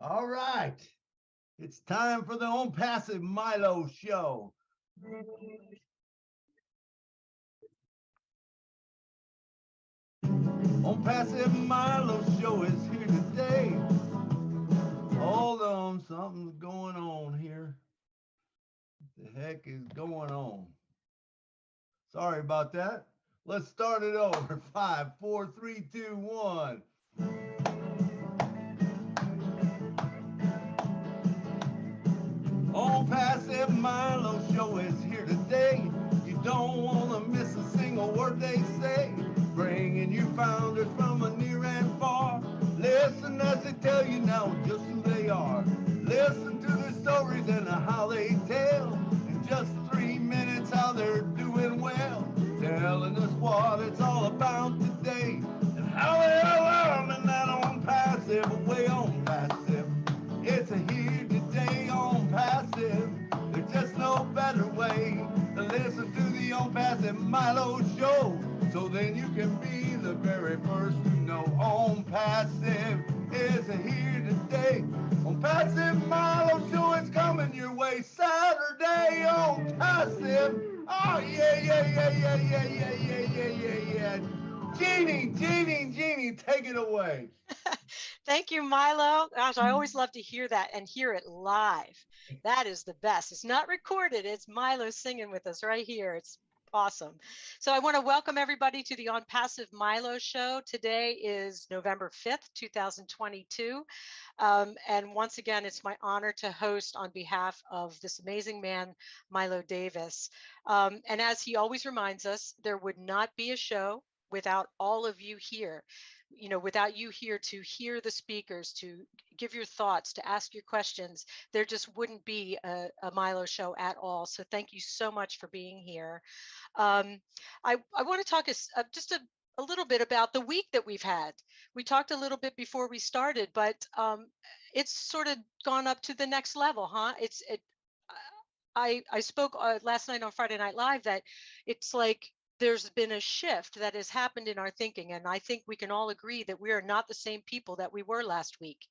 All right. It's time for the Onpassive Milo show. Onpassive Milo show is here today. Hold on, something's going on here. What the heck is going on? Sorry about that. Let's start it over. 5, 4, 3, 2, 1. Onpassive Milo show is here today. You don't want to miss a single word they say. Bringing you founders from a near and far. Listen as they tell you now just who they are. Listen to their stories and how they tell. In just 3 minutes how they're doing well. Telling us what it's all about today. And how they are learning that Onpassive way on passive. It's a here today on passive. There's just no better way to listen to the Onpassive Milo show. So then you can be the very first to know Onpassive is a here today. Onpassive Milo show is coming your way Saturday on Passive. Oh yeah, yeah, yeah, yeah, yeah, yeah, yeah, yeah, yeah, yeah. Jeannie, take it away. Thank you, Milo. Gosh, I always love to hear that and hear it live. That is the best. It's not recorded. It's Milo singing with us right here. It's awesome. So I want to welcome everybody to the On Passive Milo show. Today is November 5th, 2022. And once again, it's my honor to host on behalf of this amazing man, Milo Davis. And as he always reminds us, there would not be a show without all of you here, without you here to hear the speakers, to give your thoughts, to ask your questions. There just wouldn't be a Milo show at all. So thank you so much for being here. um, I want to talk just a little bit about the week that we've had. We talked a little bit before we started, but it's sort of gone up to the next level, huh? I spoke last night on Friday Night Live that it's like there's been a shift that has happened in our thinking, and I think we can all agree that we are not the same people that we were last week.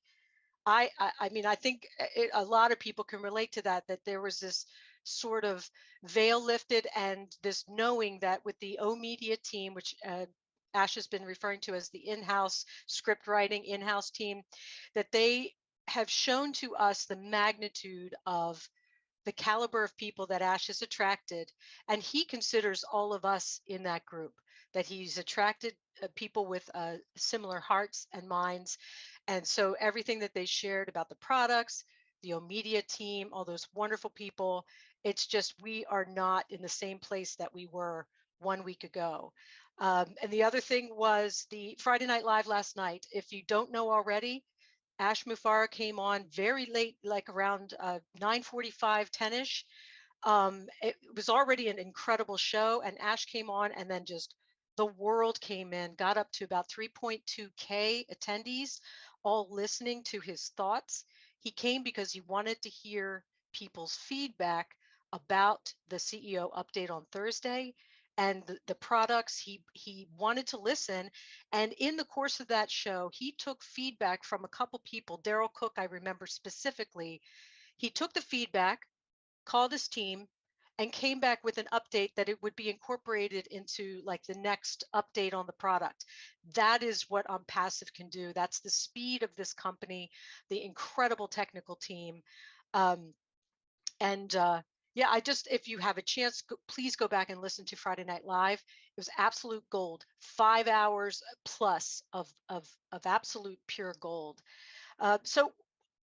I mean, I think a lot of people can relate to that, that there was this sort of veil lifted and this knowing that with the O Media team, which Ash has been referring to as the in-house script writing in-house team, that they have shown to us the magnitude of the caliber of people that Ash has attracted. And he considers all of us in that group, that he's attracted people with similar hearts and minds. And so everything that they shared about the products, the Omedia team, all those wonderful people, it's just we are not in the same place that we were 1 week ago. And the other thing was the Friday Night Live last night. If you don't know already, Ash Mufara came on very late, like around 9:45, 10ish. It was already an incredible show, and Ash came on, and then just the world came in, got up to about 3.2K attendees, all listening to his thoughts. He came because he wanted to hear people's feedback about the CEO update on Thursday and the products. He wanted to listen, and in the course of that show, he took feedback from a couple people. Daryl Cook, I remember specifically, he took the feedback, called his team, and came back with an update that it would be incorporated into like the next update on the product. That is what Passive can do. That's the speed of this company, the incredible technical team. Um, and Yeah, if you have a chance, please go back and listen to Friday Night Live. It was absolute gold, 5 hours plus of absolute pure gold. So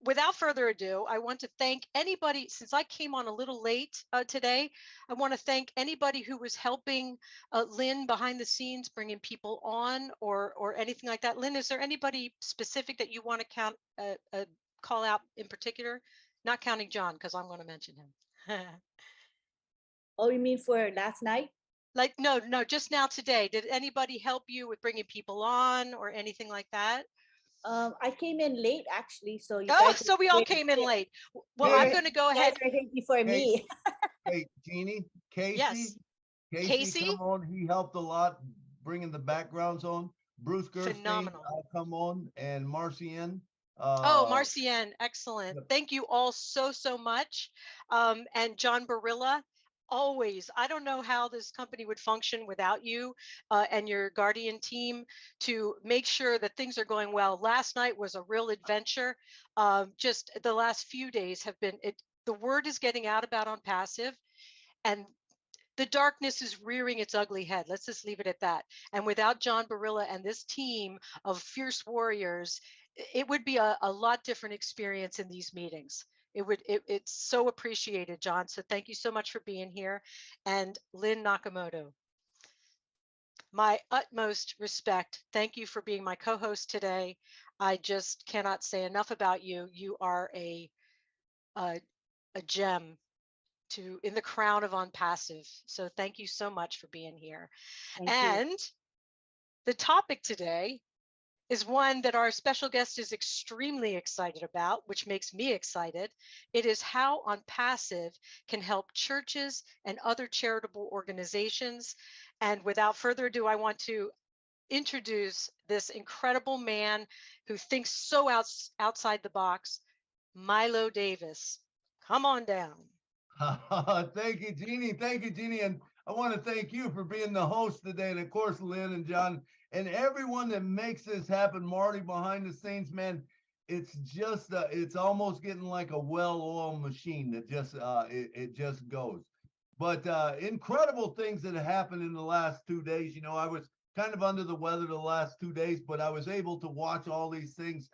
without further ado, I want to thank anybody, since I came on a little late today, I want to thank anybody who was helping Lynn behind the scenes, bringing people on or anything like that. Lynn, is there anybody specific that you want to call out in particular? Not counting John, because I'm going to mention him. Oh, you mean for last night? Like, no, just now today. Did anybody help you with bringing people on or anything like that? I came in late actually, so you Oh, guys so we all came in late. Well, Hey, I'm hey, going to go you guys ahead. are here before hey, me. hey, Jeannie, Yes. Casey, Casey, come on. He helped a lot bringing the backgrounds on. Bruce Gerstein, phenomenal. come on, and Marcian. Oh, Uh, Marcienne, excellent. yep. Thank you all so much. And John Barilla, always. I don't know how this company would function without you and your Guardian team to make sure that things are going well. Last night was a real adventure. Just the last few days have been, the word is getting out about Onpassive, and the darkness is rearing its ugly head. Let's just leave it at that. And without John Barilla and this team of fierce warriors, it would be a lot different experience in these meetings. It's so appreciated, John. So thank you so much for being here. And Lynn Nakamoto, my utmost respect. Thank you for being my co-host today. I just cannot say enough about you. You are a, a gem in the crown of Onpassive. So thank you so much for being here. Thank you. And the topic today is one that our special guest is extremely excited about, which makes me excited. It is how Onpassive can help churches and other charitable organizations. And without further ado, I want to introduce this incredible man who thinks so outside the box, Milo Davis. Come on down. Thank you, Jeannie. Thank you, Jeannie. And I want to thank you for being the host today. And of course, Lynn and John and everyone that makes this happen. Marty behind the scenes, man. It's just, it's almost getting like a well-oiled machine that just, it just goes. But incredible things that have happened in the last 2 days. You know, I was kind of under the weather the last 2 days, but I was able to watch all these things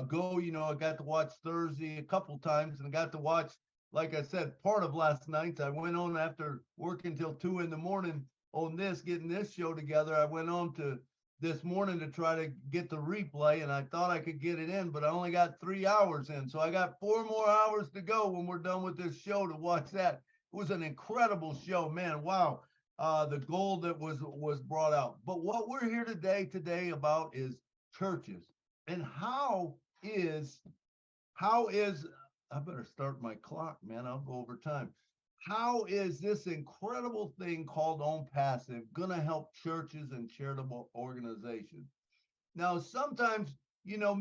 go. You know, I got to watch Thursday a couple times and I got to watch, like I said, part of last night. I went on after working till 2 in the morning on this, getting this show together. I went on to this morning to try to get the replay, and I thought I could get it in, but I only got 3 hours in. So I got 4 more hours to go when we're done with this show to watch that. It was an incredible show, man. Wow. The gold that was brought out. But what we're here today about is churches and how is I better start my clock, man. I'll go over time. How is this incredible thing called Onpassive going to help churches and charitable organizations? Now, sometimes, you know,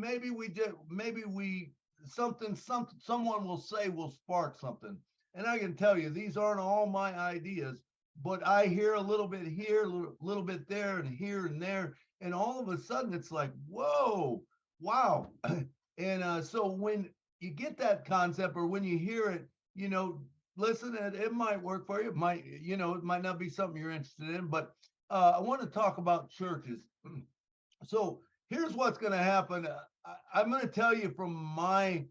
someone will say will spark something. And I can tell you, these aren't all my ideas, but I hear a little bit here, a little bit there, and here and there. And all of a sudden, it's like, whoa, wow. And so when you get that concept or when you hear it, you know, listen, it might work for you. It might, you know, it might not be something you're interested in, but I want to talk about churches. So here's what's going to happen. I'm going to tell you from my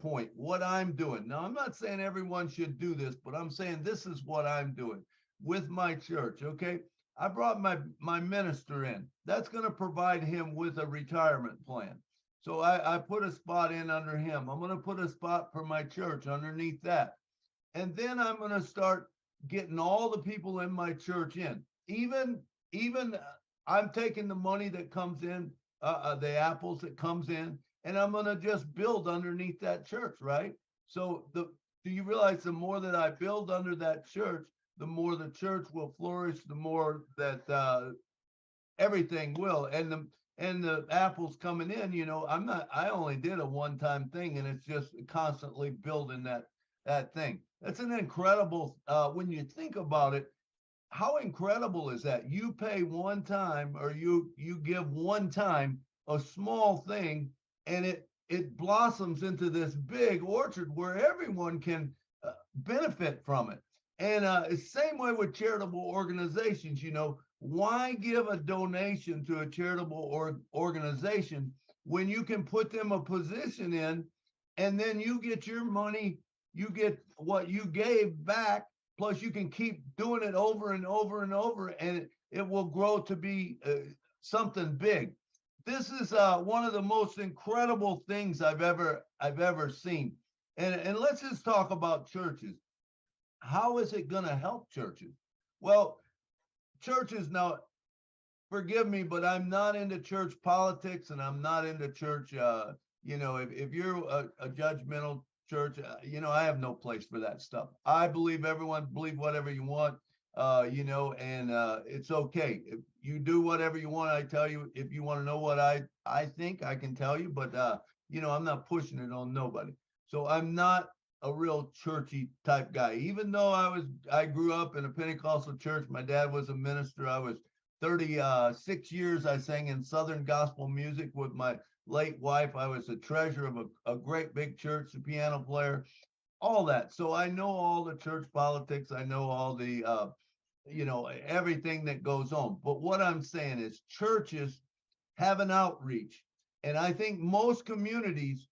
point what I'm doing. Now, I'm not saying everyone should do this, but I'm saying this is what I'm doing with my church. Okay. I brought my minister in. That's going to provide him with a retirement plan. So I put a spot in under him. I'm going to put a spot for my church underneath that. And then I'm going to start getting all the people in my church in. Even I'm taking the money that comes in, the apples that comes in, and I'm going to just build underneath that church, right? So do you realize the more that I build under that church, the more the church will flourish, the more that everything will. And the apples coming in, you know, I only did a one-time thing, and it's just constantly building that thing. That's an incredible, when you think about it, how incredible is that? You pay one time, or you give one time a small thing, and it blossoms into this big orchard where everyone can benefit from it. And same way with charitable organizations. You know, why give a donation to a charitable organization when you can put them a position in, and then you get your money, you get what you gave back, plus you can keep doing it over and over and over, and it will grow to be something big. This is one of the most incredible things I've ever seen. And let's just talk about churches. How is it going to help churches? Well, churches, now, forgive me, but I'm not into church politics, and I'm not into church. You know, if you're a judgmental church, you know, I have no place for that stuff. I believe everyone believe whatever you want, you know, and it's okay. If you do whatever you want, I tell you. If you want to know what I think, I can tell you, but I'm not pushing it on nobody. So I'm not a real churchy type guy. Even though I grew up in a Pentecostal church. My dad was a minister. I was 36 years. I sang in Southern gospel music with my late wife. I was the treasurer of a great big church, the piano player, all that. So I know all the church politics. I know all the, everything that goes on. But what I'm saying is churches have an outreach. And I think most communities,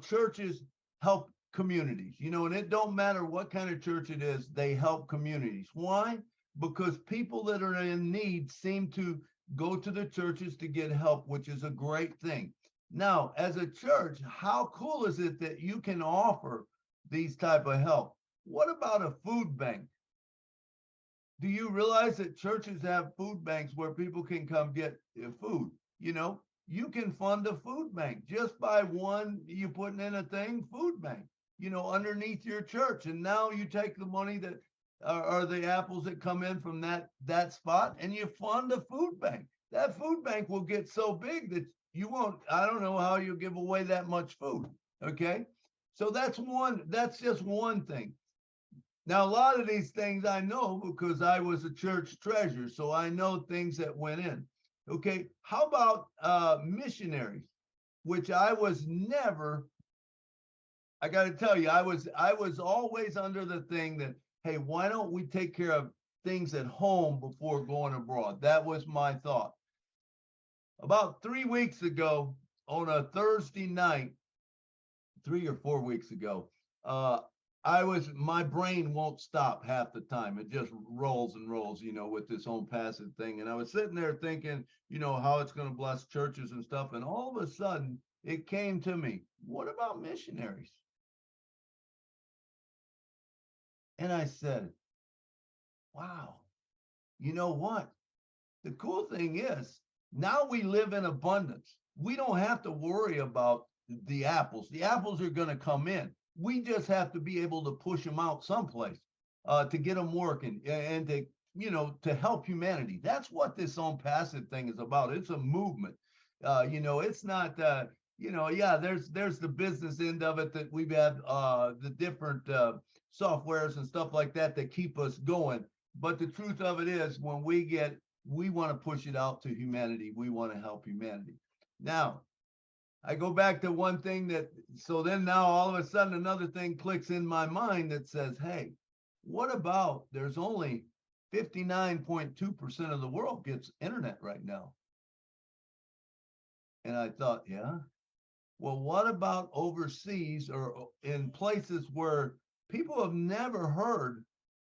churches help communities, and it don't matter what kind of church it is, they help communities. Why? Because people that are in need seem to go to the churches to get help, which is a great thing. Now, as a church, how cool is it that you can offer these type of help? What about a food bank? Do you realize that churches have food banks where people can come get food? You can fund a food bank just by you putting in a thing, food bank, underneath your church. And now you take the money that are the apples that come in from that spot, and you fund a food bank. That food bank will get so big that you won't, I don't know how you give away that much food. Okay. So that's just one thing. Now, a lot of these things I know because I was a church treasurer, so I know things that went in. Okay, how about missionaries, which I was never, I got to tell you, I was always under the thing that, hey, why don't we take care of things at home before going abroad? That was my thought. About 3 weeks ago, on a Thursday night, 3 or 4 weeks ago, my brain won't stop half the time. It just rolls and rolls, with this Onpassive thing. And I was sitting there thinking, how it's going to bless churches and stuff. And all of a sudden it came to me, what about missionaries? And I said, wow, you know what? The cool thing is now we live in abundance. We don't have to worry about the apples. The apples are going to come in. We just have to be able to push them out someplace to get them working and to help humanity. That's what this Onpassive thing is about. It's a movement. It's not, there's the business end of it that we've had the different softwares and stuff like that keep us going. But the truth of it is when we want to push it out to humanity. We want to help humanity. Now, I go back to one thing so then now all of a sudden another thing clicks in my mind that says, hey, what about there's only 59.2% of the world gets internet right now? And I thought, yeah, well, what about overseas or in places where people have never heard,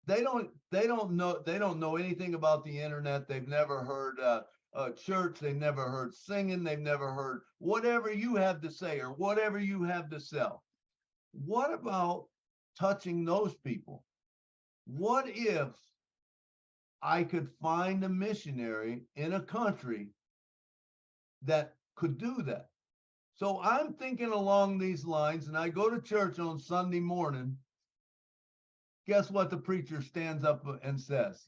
they don't know anything about the internet. They've never heard church. They've never heard singing. They've never heard whatever you have to say or whatever you have to sell. What about touching those people? What if I could find a missionary in a country that could do that? So I'm thinking along these lines, and I go to church on Sunday morning. Guess what the preacher stands up and says?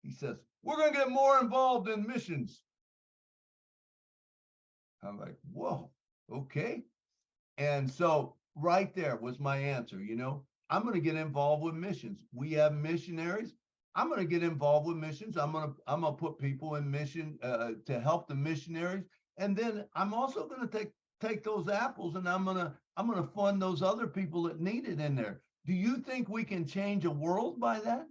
He says, we're going to get more involved in missions. I'm like, whoa, okay. And so right there was my answer. I'm going to get involved with missions. We have missionaries. I'm going to get involved with missions. I'm going to put people in mission to help the missionaries. And then I'm also going to take those apples and I'm going to fund those other people that need it in there. Do you think we can change a world by that?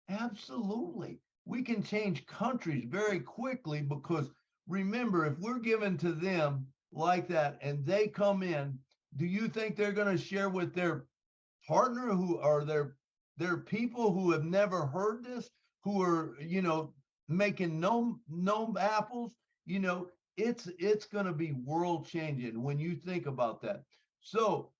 Absolutely. We can change countries very quickly because remember, if we're given to them like that and they come in, do you think they're going to share with their partner who are their people who have never heard this, who are, making no apples? It's going to be world changing when you think about that. So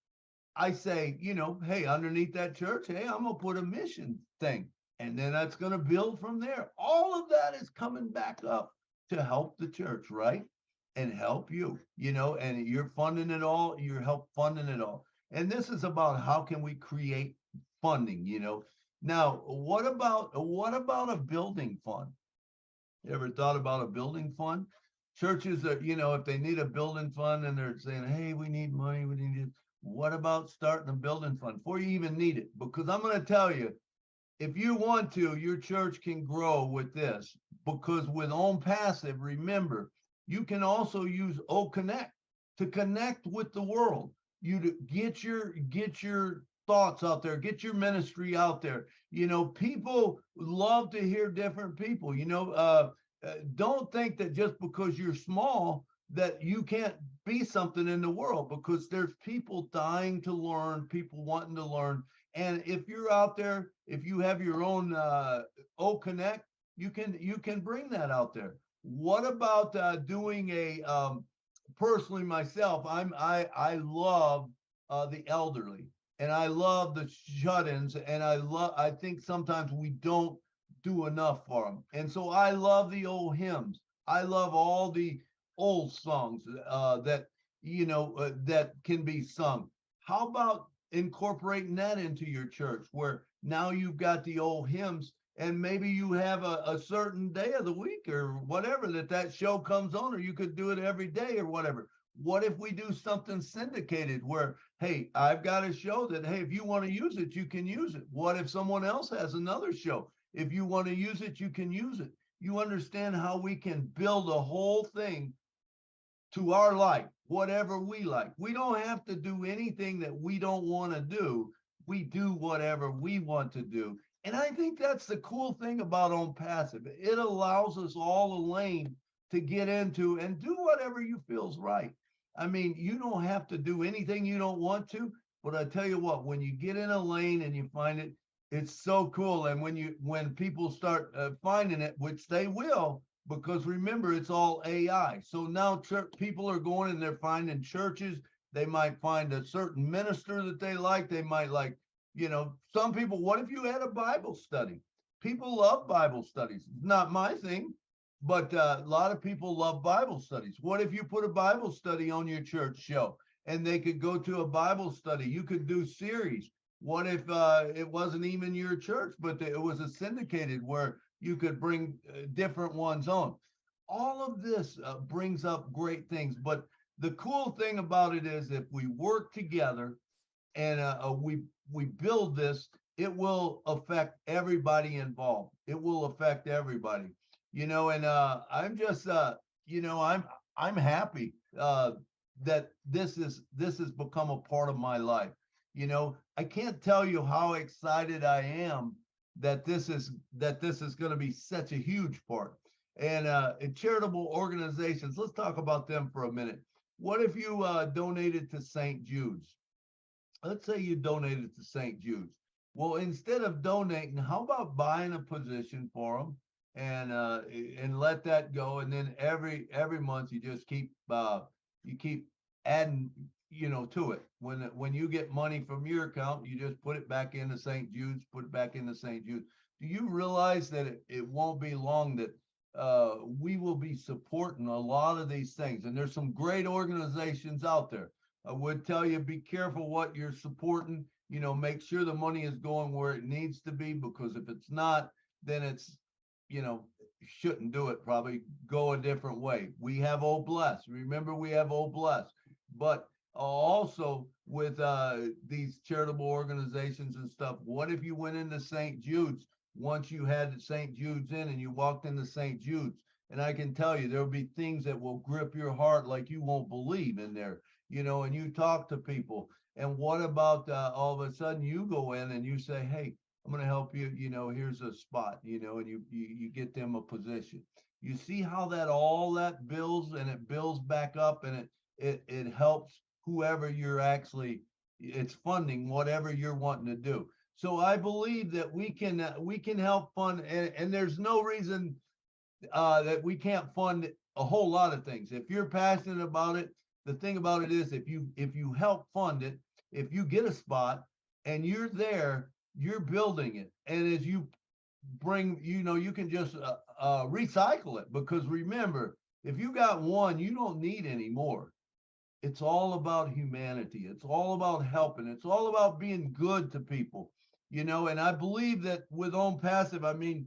I say, hey, underneath that church, hey, I'm going to put a mission thing. And then that's going to build from there. All of that is coming back up to help the church, right? And help you, and you're funding it all. You're help funding it all. And this is about how can we create funding, Now, what about a building fund? You ever thought about a building fund? Churches are, you know, if they need a building fund and they're saying, hey, we need money, we need it. What about starting a building fund before you even need it? Because I'm going to tell you, if you want to, your church can grow with this. Because with Onpassive, remember, you can also use O Connect to connect with the world. You to get your thoughts out there, get your ministry out there. You know, people love to hear different people. Don't think that just because you're small that you can't be something in the world, because there's people dying to learn, people wanting to learn. And if you're out there, if you have your own O Connect, you can bring that out there. What about doing a personally myself? I love the elderly, and I love the shut-ins, and I think sometimes we don't do enough for them. And so I love the old hymns. I love all the old songs that that can be sung. How about incorporating that into your church, where now you've got the old hymns, and maybe you have a certain day of the week or whatever that show comes on, or you could do it every day or whatever. What if we do something syndicated where, hey, I've got a show that, hey, if you want to use it, you can use it. What if someone else has another show? If you want to use it, you can use it. You understand how we can build a whole thing to our like, whatever we like. We don't have to do anything that we don't want to do. We do whatever we want to do. And I think that's the cool thing about Onpassive. It allows us all a lane to get into and do whatever you feels right. I mean, you don't have to do anything you don't want to, but I tell you what, when you get in a lane and you find it, it's so cool. And when people start finding it, which they will, because remember, it's all AI. So now people are going and they're finding churches. They might find a certain minister that they like. They might like, some people, what if you had a Bible study? People love Bible studies. It's not my thing, but a lot of people love Bible studies. What if you put a Bible study on your church show and they could go to a Bible study? You could do series. What if it wasn't even your church, but it was a syndicated where you could bring different ones on? All of this brings up great things. But the cool thing about it is if we work together and we build this, it will affect everybody involved. It will affect everybody, and I'm just, I'm happy that this has become a part of my life. I can't tell you how excited I am that this is going to be such a huge part. And charitable organizations, let's talk about them for a minute. What if you donated to St. Jude's? Let's say you donated to St. Jude's. Well, instead of donating, how about buying a position for them and let that go, and then every month you just keep adding to it. When you get money from your account, you just put it back into St. Jude's, put it back into St. Jude's. Do you realize that it won't be long that we will be supporting a lot of these things? And there's some great organizations out there. I would tell you, be careful what you're supporting. Make sure the money is going where it needs to be, because if it's not, then it's, shouldn't do it. Probably go a different way. We have Oh Bless. Remember, we have Oh Bless. But also with these charitable organizations and stuff, what if you went into St. Jude's once you had St. Jude's in and you walked into St. Jude's? And I can tell you, there'll be things that will grip your heart like you won't believe in there. And you talk to people. And what about all of a sudden you go in and you say, hey, I'm going to help you, here's a spot, and you get them a position. You see how all that builds, and it builds back up, and it helps whoever it's funding whatever you're wanting to do. So I believe that we can help fund, and there's no reason that we can't fund a whole lot of things. If you're passionate about it, the thing about it is, if you help fund it, if you get a spot and you're there, you're building it. And as you bring, you can just recycle it, because remember, if you got one, you don't need any more. It's all about humanity. It's all about helping. It's all about being good to people, and I believe that with Onpassive, I mean,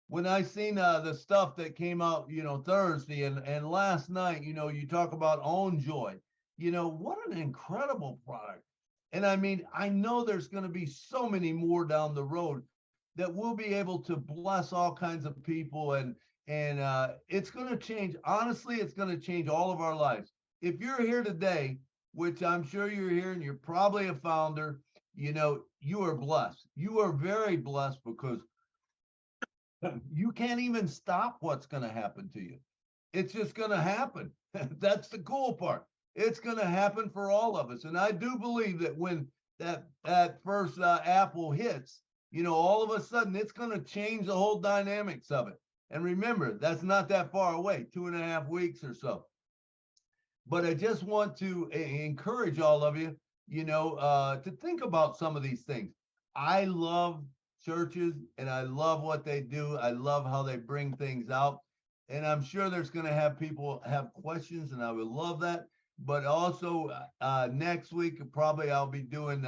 when I seen the stuff that came out, Thursday and last night, you talk about Own Joy, what an incredible product. And I mean, I know there's going to be so many more down the road that we'll be able to bless all kinds of people, and it's going to change. Honestly, it's going to change all of our lives. If you're here today, which I'm sure you're here, and you're probably a founder, you are blessed. You are very blessed because you can't even stop what's going to happen to you. It's just going to happen. That's the cool part. It's going to happen for all of us. And I do believe that when that first apple hits, all of a sudden it's going to change the whole dynamics of it. And remember, that's not that far away, 2.5 weeks or so. But I just want to encourage all of you, to think about some of these things. I love churches and I love what they do. I love how they bring things out. And I'm sure there's going to have people have questions, and I would love that. But also next week, probably I'll be doing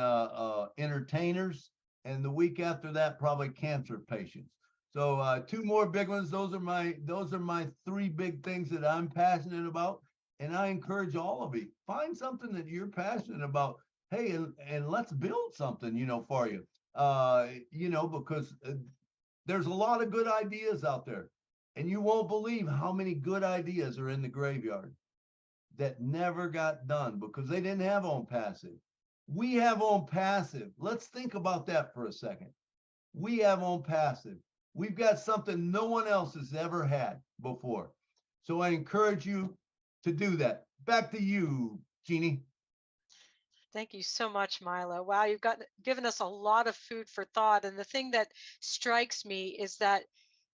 entertainers. And the week after that, probably cancer patients. So 2 more big ones. Those are my 3 big things that I'm passionate about. And I encourage all of you, find something that you're passionate about. Hey, and let's build something, for you. Because there's a lot of good ideas out there, and you won't believe how many good ideas are in the graveyard that never got done because they didn't have Onpassive. We have Onpassive. Let's think about that for a second. We have Onpassive. We've got something no one else has ever had before. So I encourage you to do that. Back to you, Jeannie. Thank you so much, Milo. Wow, you've given us a lot of food for thought. And the thing that strikes me is that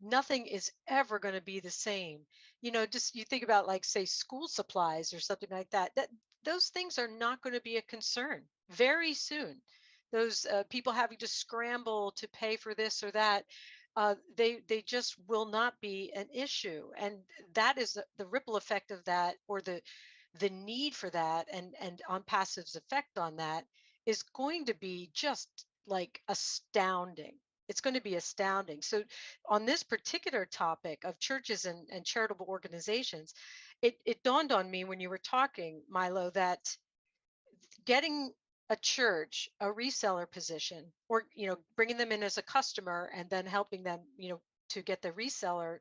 nothing is ever going to be the same. Just you think about, like, say, school supplies or something like that. That those things are not going to be a concern very soon. Those people having to scramble to pay for this or that, they just will not be an issue. And that is the ripple effect of that, or the need for that, and on passive's effect on that is going to be just like astounding. It's going to be astounding. So on this particular topic of churches and charitable organizations, it dawned on me when you were talking, Milo, that getting a church a reseller position, or bringing them in as a customer and then helping them to get the reseller,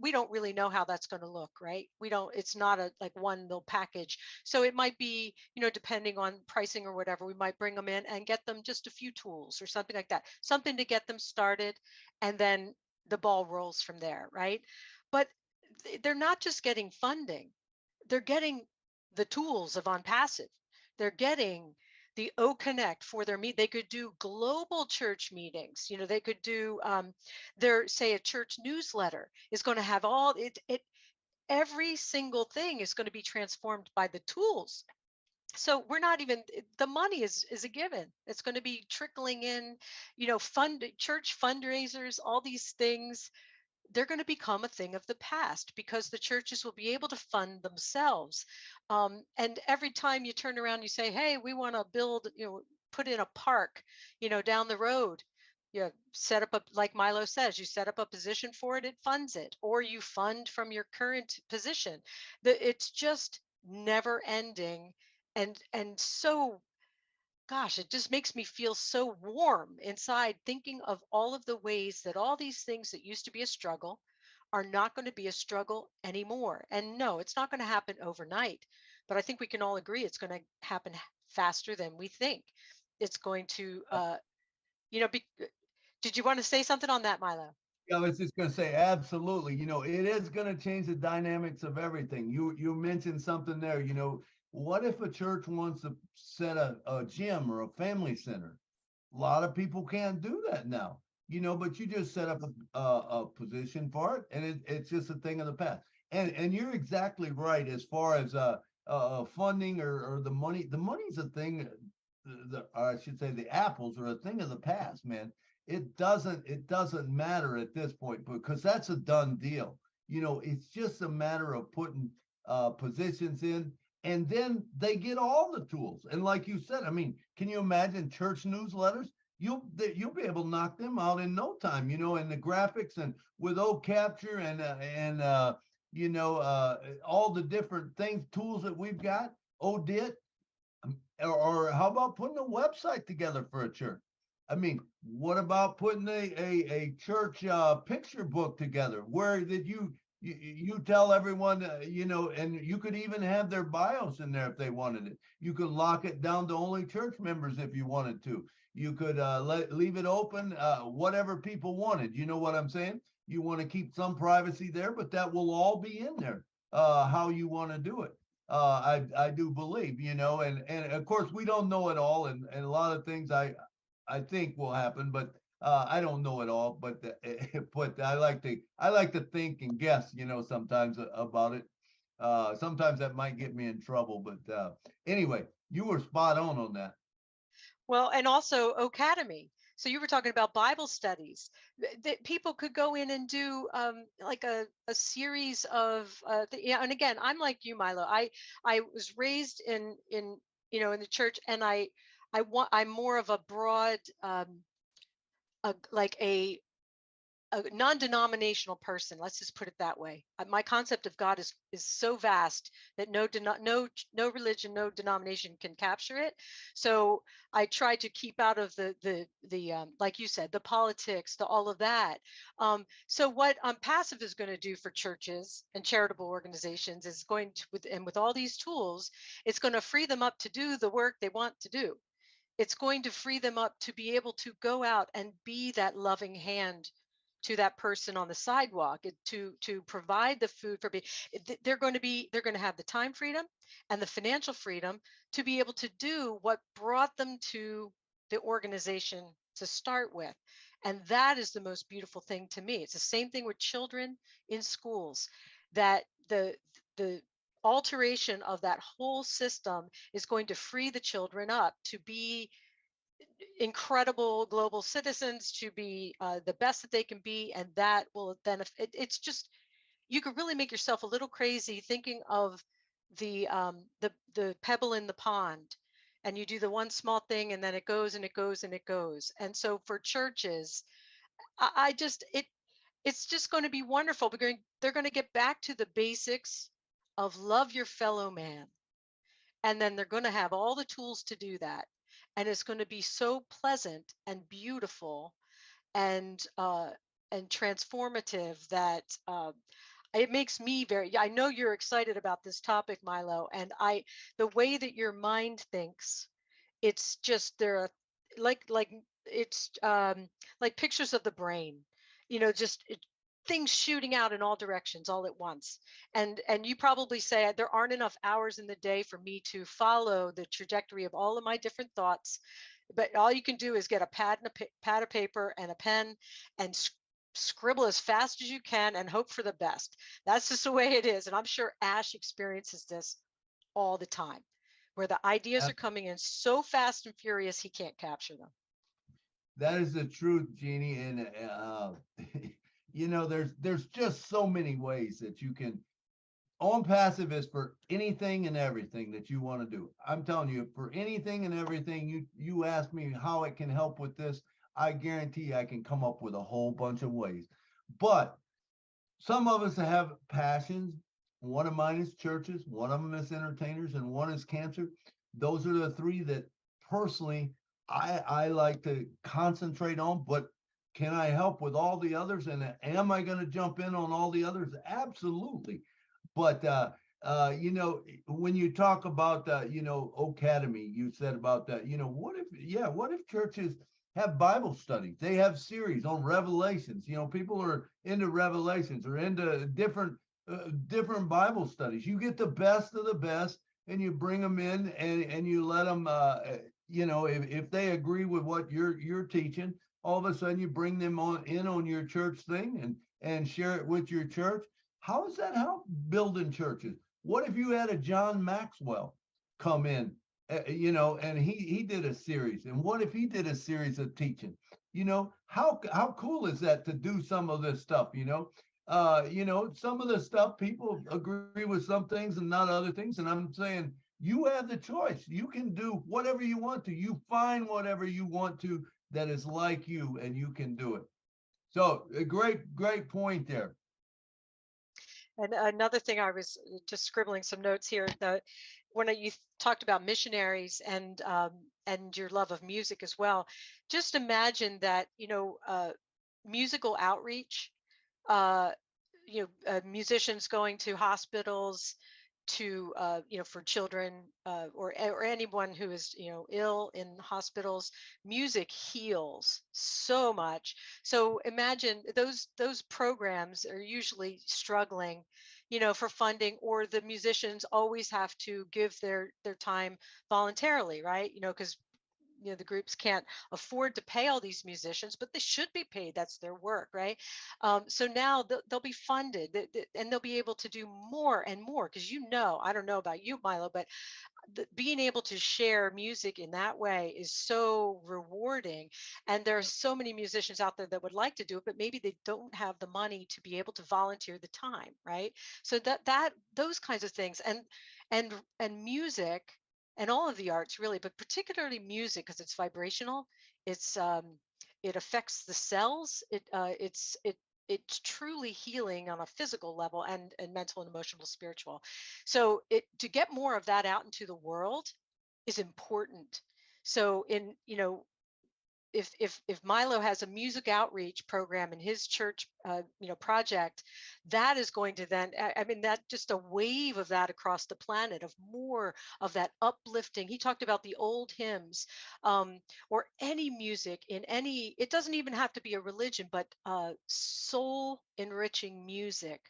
we don't really know how that's going to look, right? We don't, it's not a like one little package. So it might be, depending on pricing or whatever, we might bring them in and get them just a few tools or something like that, something to get them started, and then the ball rolls from there, right? But they're not just getting funding, they're getting the tools of Onpassive. They're getting the O Connect for their meet. They could do global church meetings. They could do their, say, a church newsletter is going to have all it. Every single thing is going to be transformed by the tools. So we're not even, the money is a given. It's going to be trickling in, church fundraisers, all these things. They're going to become a thing of the past because the churches will be able to fund themselves. And every time you turn around, you say, hey, we want to build, put in a park, down the road. You set up like Milo says, you set up a position for it, it funds it, or you fund from your current position. It's just never ending. And so, gosh, it just makes me feel so warm inside thinking of all of the ways that all these things that used to be a struggle are not going to be a struggle anymore. And no, it's not going to happen overnight, but I think we can all agree it's going to happen faster than we think. It's going to, did you want to say something on that, Milo? Yeah, I was just going to say, absolutely. It is going to change the dynamics of everything. You mentioned something there. What if a church wants to set a gym or a family center? A lot of people can't do that now, but you just set up a position for it, and it's just a thing of the past. And you're exactly right as far as funding or the money. The money's a thing. I should say the apples are a thing of the past, man. It doesn't matter at this point because that's a done deal. It's just a matter of putting positions in, and then they get all the tools. And like you said, I mean, can you imagine church newsletters? you'll be able to knock them out in no time, and the graphics and with O capture and all the different things, tools that we've got, ODIT, or how about putting a website together for a church? I mean, what about putting a church picture book together where that you tell everyone, and you could even have their bios in there if they wanted it. You could lock it down to only church members if you wanted to. You could leave it open, whatever people wanted. You know what I'm saying? You want to keep some privacy there, but that will all be in there, how you want to do it. I do believe, and of course we don't know it all, and a lot of things I think will happen, but I don't know it all. But but I like to think and guess, sometimes about it. Sometimes that might get me in trouble, but anyway, you were spot on that. Well, and also Academy. So you were talking about Bible studies that people could go in and do like a series of yeah. And again, I'm like you, Milo. I was raised in in the church, and I'm more of a broad like a non-denominational person. Let's just put it that way. My concept of God is so vast that no religion, no denomination can capture it. So I try to keep out of the like you said, the politics, the all of that. So what Onpassive is going to do for churches and charitable organizations is going to, with all these tools, it's going to free them up to do the work they want to do. It's going to free them up to be able to go out and be that loving hand to that person on the sidewalk, to provide the food for they're going to have the time freedom and the financial freedom to be able to do what brought them to the organization to start with. And that is the most beautiful thing to me. It's the same thing with children in schools, that the alteration of that whole system is going to free the children up to be incredible global citizens, to be the best that they can be, and that will then it's just, you could really make yourself a little crazy thinking of the pebble in the pond, and you do the one small thing and then it goes and it goes and it goes. And so for churches, I just it's just going to be wonderful. They're going to get back to the basics of love your fellow man, and then they're going to have all the tools to do that, and it's going to be so pleasant and beautiful and transformative that it makes me very, I know you're excited about this topic, Milo, and the way that your mind thinks, it's just there are like it's like pictures of the brain, just things shooting out in all directions all at once. And you probably say there aren't enough hours in the day for me to follow the trajectory of all of my different thoughts, but all you can do is get a pad and pad of paper and a pen and scribble as fast as you can and hope for the best. That's just the way it is. And I'm sure Ash experiences this all the time, where the ideas are coming in so fast and furious he can't capture them. That is the truth, Jeannie. And there's just so many ways that you can. Onpassive is for anything and everything that you want to do. I'm telling you, for anything and everything, you ask me how it can help with this, I guarantee I can come up with a whole bunch of ways. But some of us have passions. One of mine is churches, one of them is entertainers, and one is cancer. Those are the three that personally I like to concentrate on. But can I help with all the others? And am I going to jump in on all the others? Absolutely. But when you talk about Academy, you said about that. What if churches have Bible studies? They have series on Revelations. People are into Revelations or into different Bible studies. You get the best of the best, and you bring them in, and you let them. If they agree with what you're teaching, all of a sudden you bring them on your church thing and share it with your church. How does that help building churches? What if you had a John Maxwell come in, and he did a series? And what if he did a series of teaching? How cool is that to do some of this stuff? Some of the stuff people agree with some things and not other things. And I'm saying you have the choice. You can do whatever you want to. You find whatever you want to that is like you, and you can do it. So a great point there. And another thing, I was just scribbling some notes here. When you talked about missionaries and your love of music as well, just imagine that, musical outreach, uh, musicians going to hospitals to, for children, or anyone who is, ill in hospitals. Music heals so much. So imagine those programs are usually struggling, for funding, or the musicians always have to give their time voluntarily, right? Because the groups can't afford to pay all these musicians, but they should be paid. That's their work, right? So now they'll be funded, and they'll be able to do more and more, because, I don't know about you, Milo, but being able to share music in that way is so rewarding. And there are so many musicians out there that would like to do it, but maybe they don't have the money to be able to volunteer the time, right? So that those kinds of things, and music, and all of the arts really, but particularly music, because it's vibrational. It affects the cells. It's truly healing on a physical level, and mental and emotional, spiritual. So to get more of that out into the world is important. So if Milo has a music outreach program in his church, project, that is going to then, I mean, that just a wave of that across the planet, of more of that uplifting. He talked about the old hymns, or any music in any. It doesn't even have to be a religion, but soul enriching music.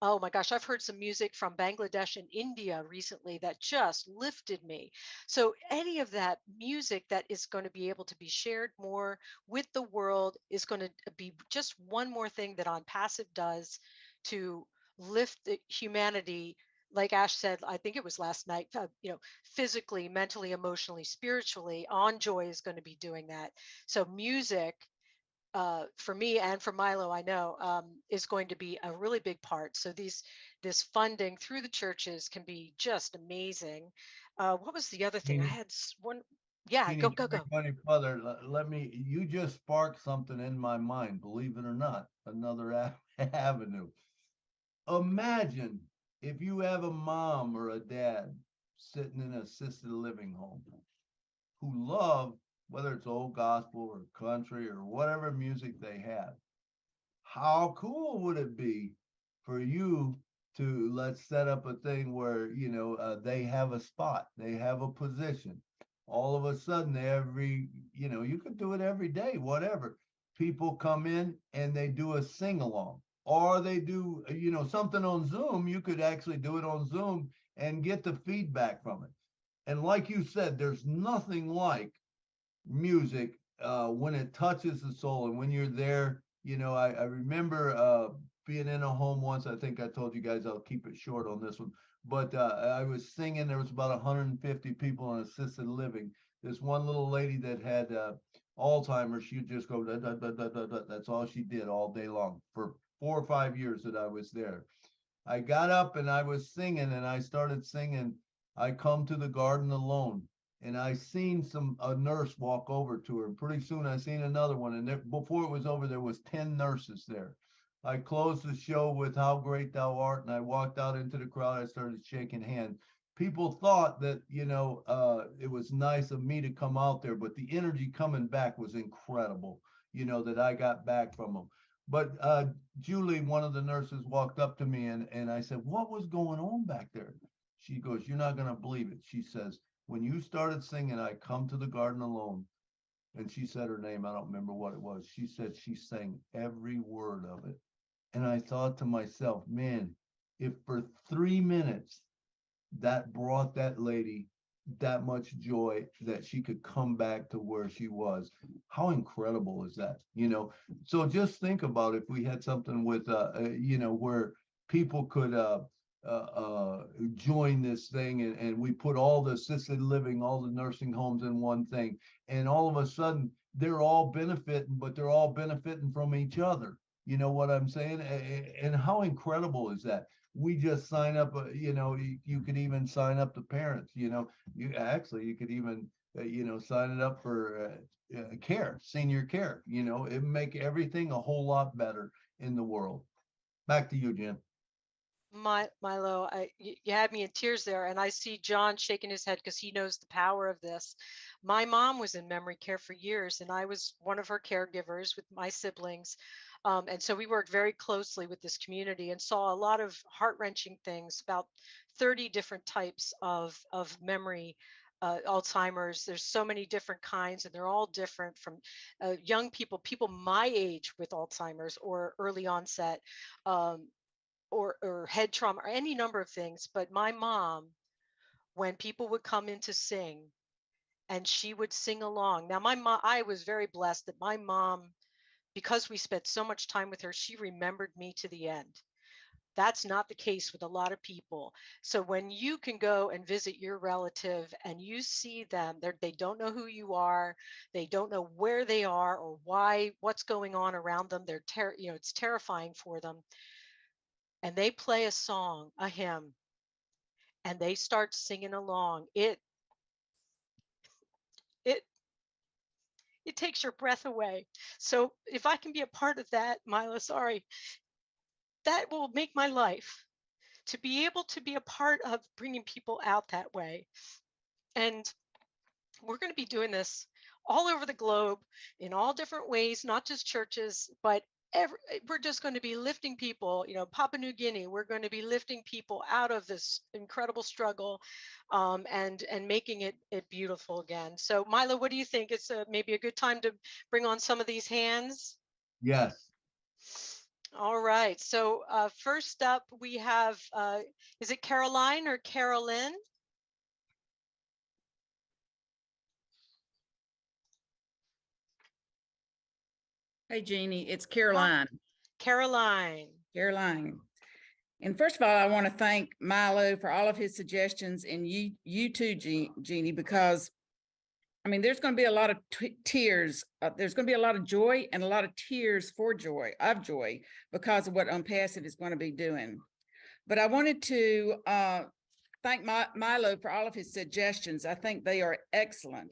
Oh my gosh, I've heard some music from Bangladesh and India recently that just lifted me. So, any of that music that is going to be able to be shared more with the world is going to be just one more thing that Onpassive does to lift the humanity. Like Ash said, I think it was last night, physically, mentally, emotionally, spiritually. On Joy is going to be doing that. So, music, for me and for Milo, I know, is going to be a really big part. So this funding through the churches can be just amazing. What was the other thing? I Jeannie, had one. Yeah, go Jeannie, go go. everybody, brother, let me, you just sparked something in my mind, believe it or not, another avenue. Imagine if you have a mom or a dad sitting in an assisted living home who love, whether it's old gospel or country or whatever music they have. How cool would it be for you to, let's set up a thing where, they have a spot, they have a position. All of a sudden, you could do it every day, whatever. People come in and they do a sing along, or they do, something on Zoom. You could actually do it on Zoom and get the feedback from it. And like you said, there's nothing like music when it touches the soul, and when you're there. I remember being in a home once. I think I told you guys, I'll keep it short on this one, but I was singing. There was about 150 people in assisted living. This one little lady that had Alzheimer's, she'd just go da, da, da, da, da, da. That's all she did all day long for 4 or 5 years that I was there. I got up and I was singing, and I started singing, I come to the garden alone. And I seen a nurse walk over to her. And pretty soon I seen another one. And before it was over, there was 10 nurses there. I closed the show with How Great Thou Art. And I walked out into the crowd. I started shaking hands. People thought that, it was nice of me to come out there, but the energy coming back was incredible, that I got back from them. But Julie, one of the nurses, walked up to me, and I said, what was going on back there? She goes, you're not going to believe it. She says, when you started singing, I come to the garden alone. And she said her name. I don't remember what it was. She said she sang every word of it. And I thought to myself, man, if for 3 minutes that brought that lady that much joy that she could come back to where she was, how incredible is that? So just think about if we had something with where people could join this thing, and we put all the assisted living, all the nursing homes in one thing, and all of a sudden they're all benefiting, but they're all benefiting from each other. You know what I'm saying? And how incredible is that? We just sign up, you could even sign up the parents, you could even, sign it up for care, senior care. You know, it make everything a whole lot better in the world. Back to you, Jen. Milo, you had me in tears there, and I see John shaking his head because he knows the power of this. My mom was in memory care for years, and I was one of her caregivers with my siblings. And so we worked very closely with this community and saw a lot of heart-wrenching things, about 30 different types of memory, Alzheimer's. There's so many different kinds, and they're all different, from young people, people my age with Alzheimer's or early onset, um, or head trauma, or any number of things. But my mom, when people would come in to sing, and she would sing along. Now, my mom, I was very blessed that my mom, because we spent so much time with her, she remembered me to the end. That's not the case with a lot of people. So when you can go and visit your relative and you see them, they don't know who you are, they don't know where they are or why, what's going on around them. It's terrifying for them. And they play a song, a hymn, and they start singing along. It it takes your breath away. So if I can be a part of that, Mila, sorry, that will make my life, to be able to be a part of bringing people out that way. And we're going to be doing this all over the globe in all different ways, not just churches, but we're just going to be lifting people, Papua New Guinea, we're going to be lifting people out of this incredible struggle, and making it beautiful again. So Milo, what do you think? It's maybe a good time to bring on some of these hands. Yes. All right. So first up, we have, is it Caroline or Carolyn? Hey, Jeannie, it's Caroline. Caroline. Caroline. And first of all, I want to thank Milo for all of his suggestions, and you too, Jeannie, because I mean, there's going to be a lot of tears. There's going to be a lot of joy and a lot of tears of joy, because of what Onpassive is going to be doing. But I wanted to thank Milo for all of his suggestions. I think they are excellent.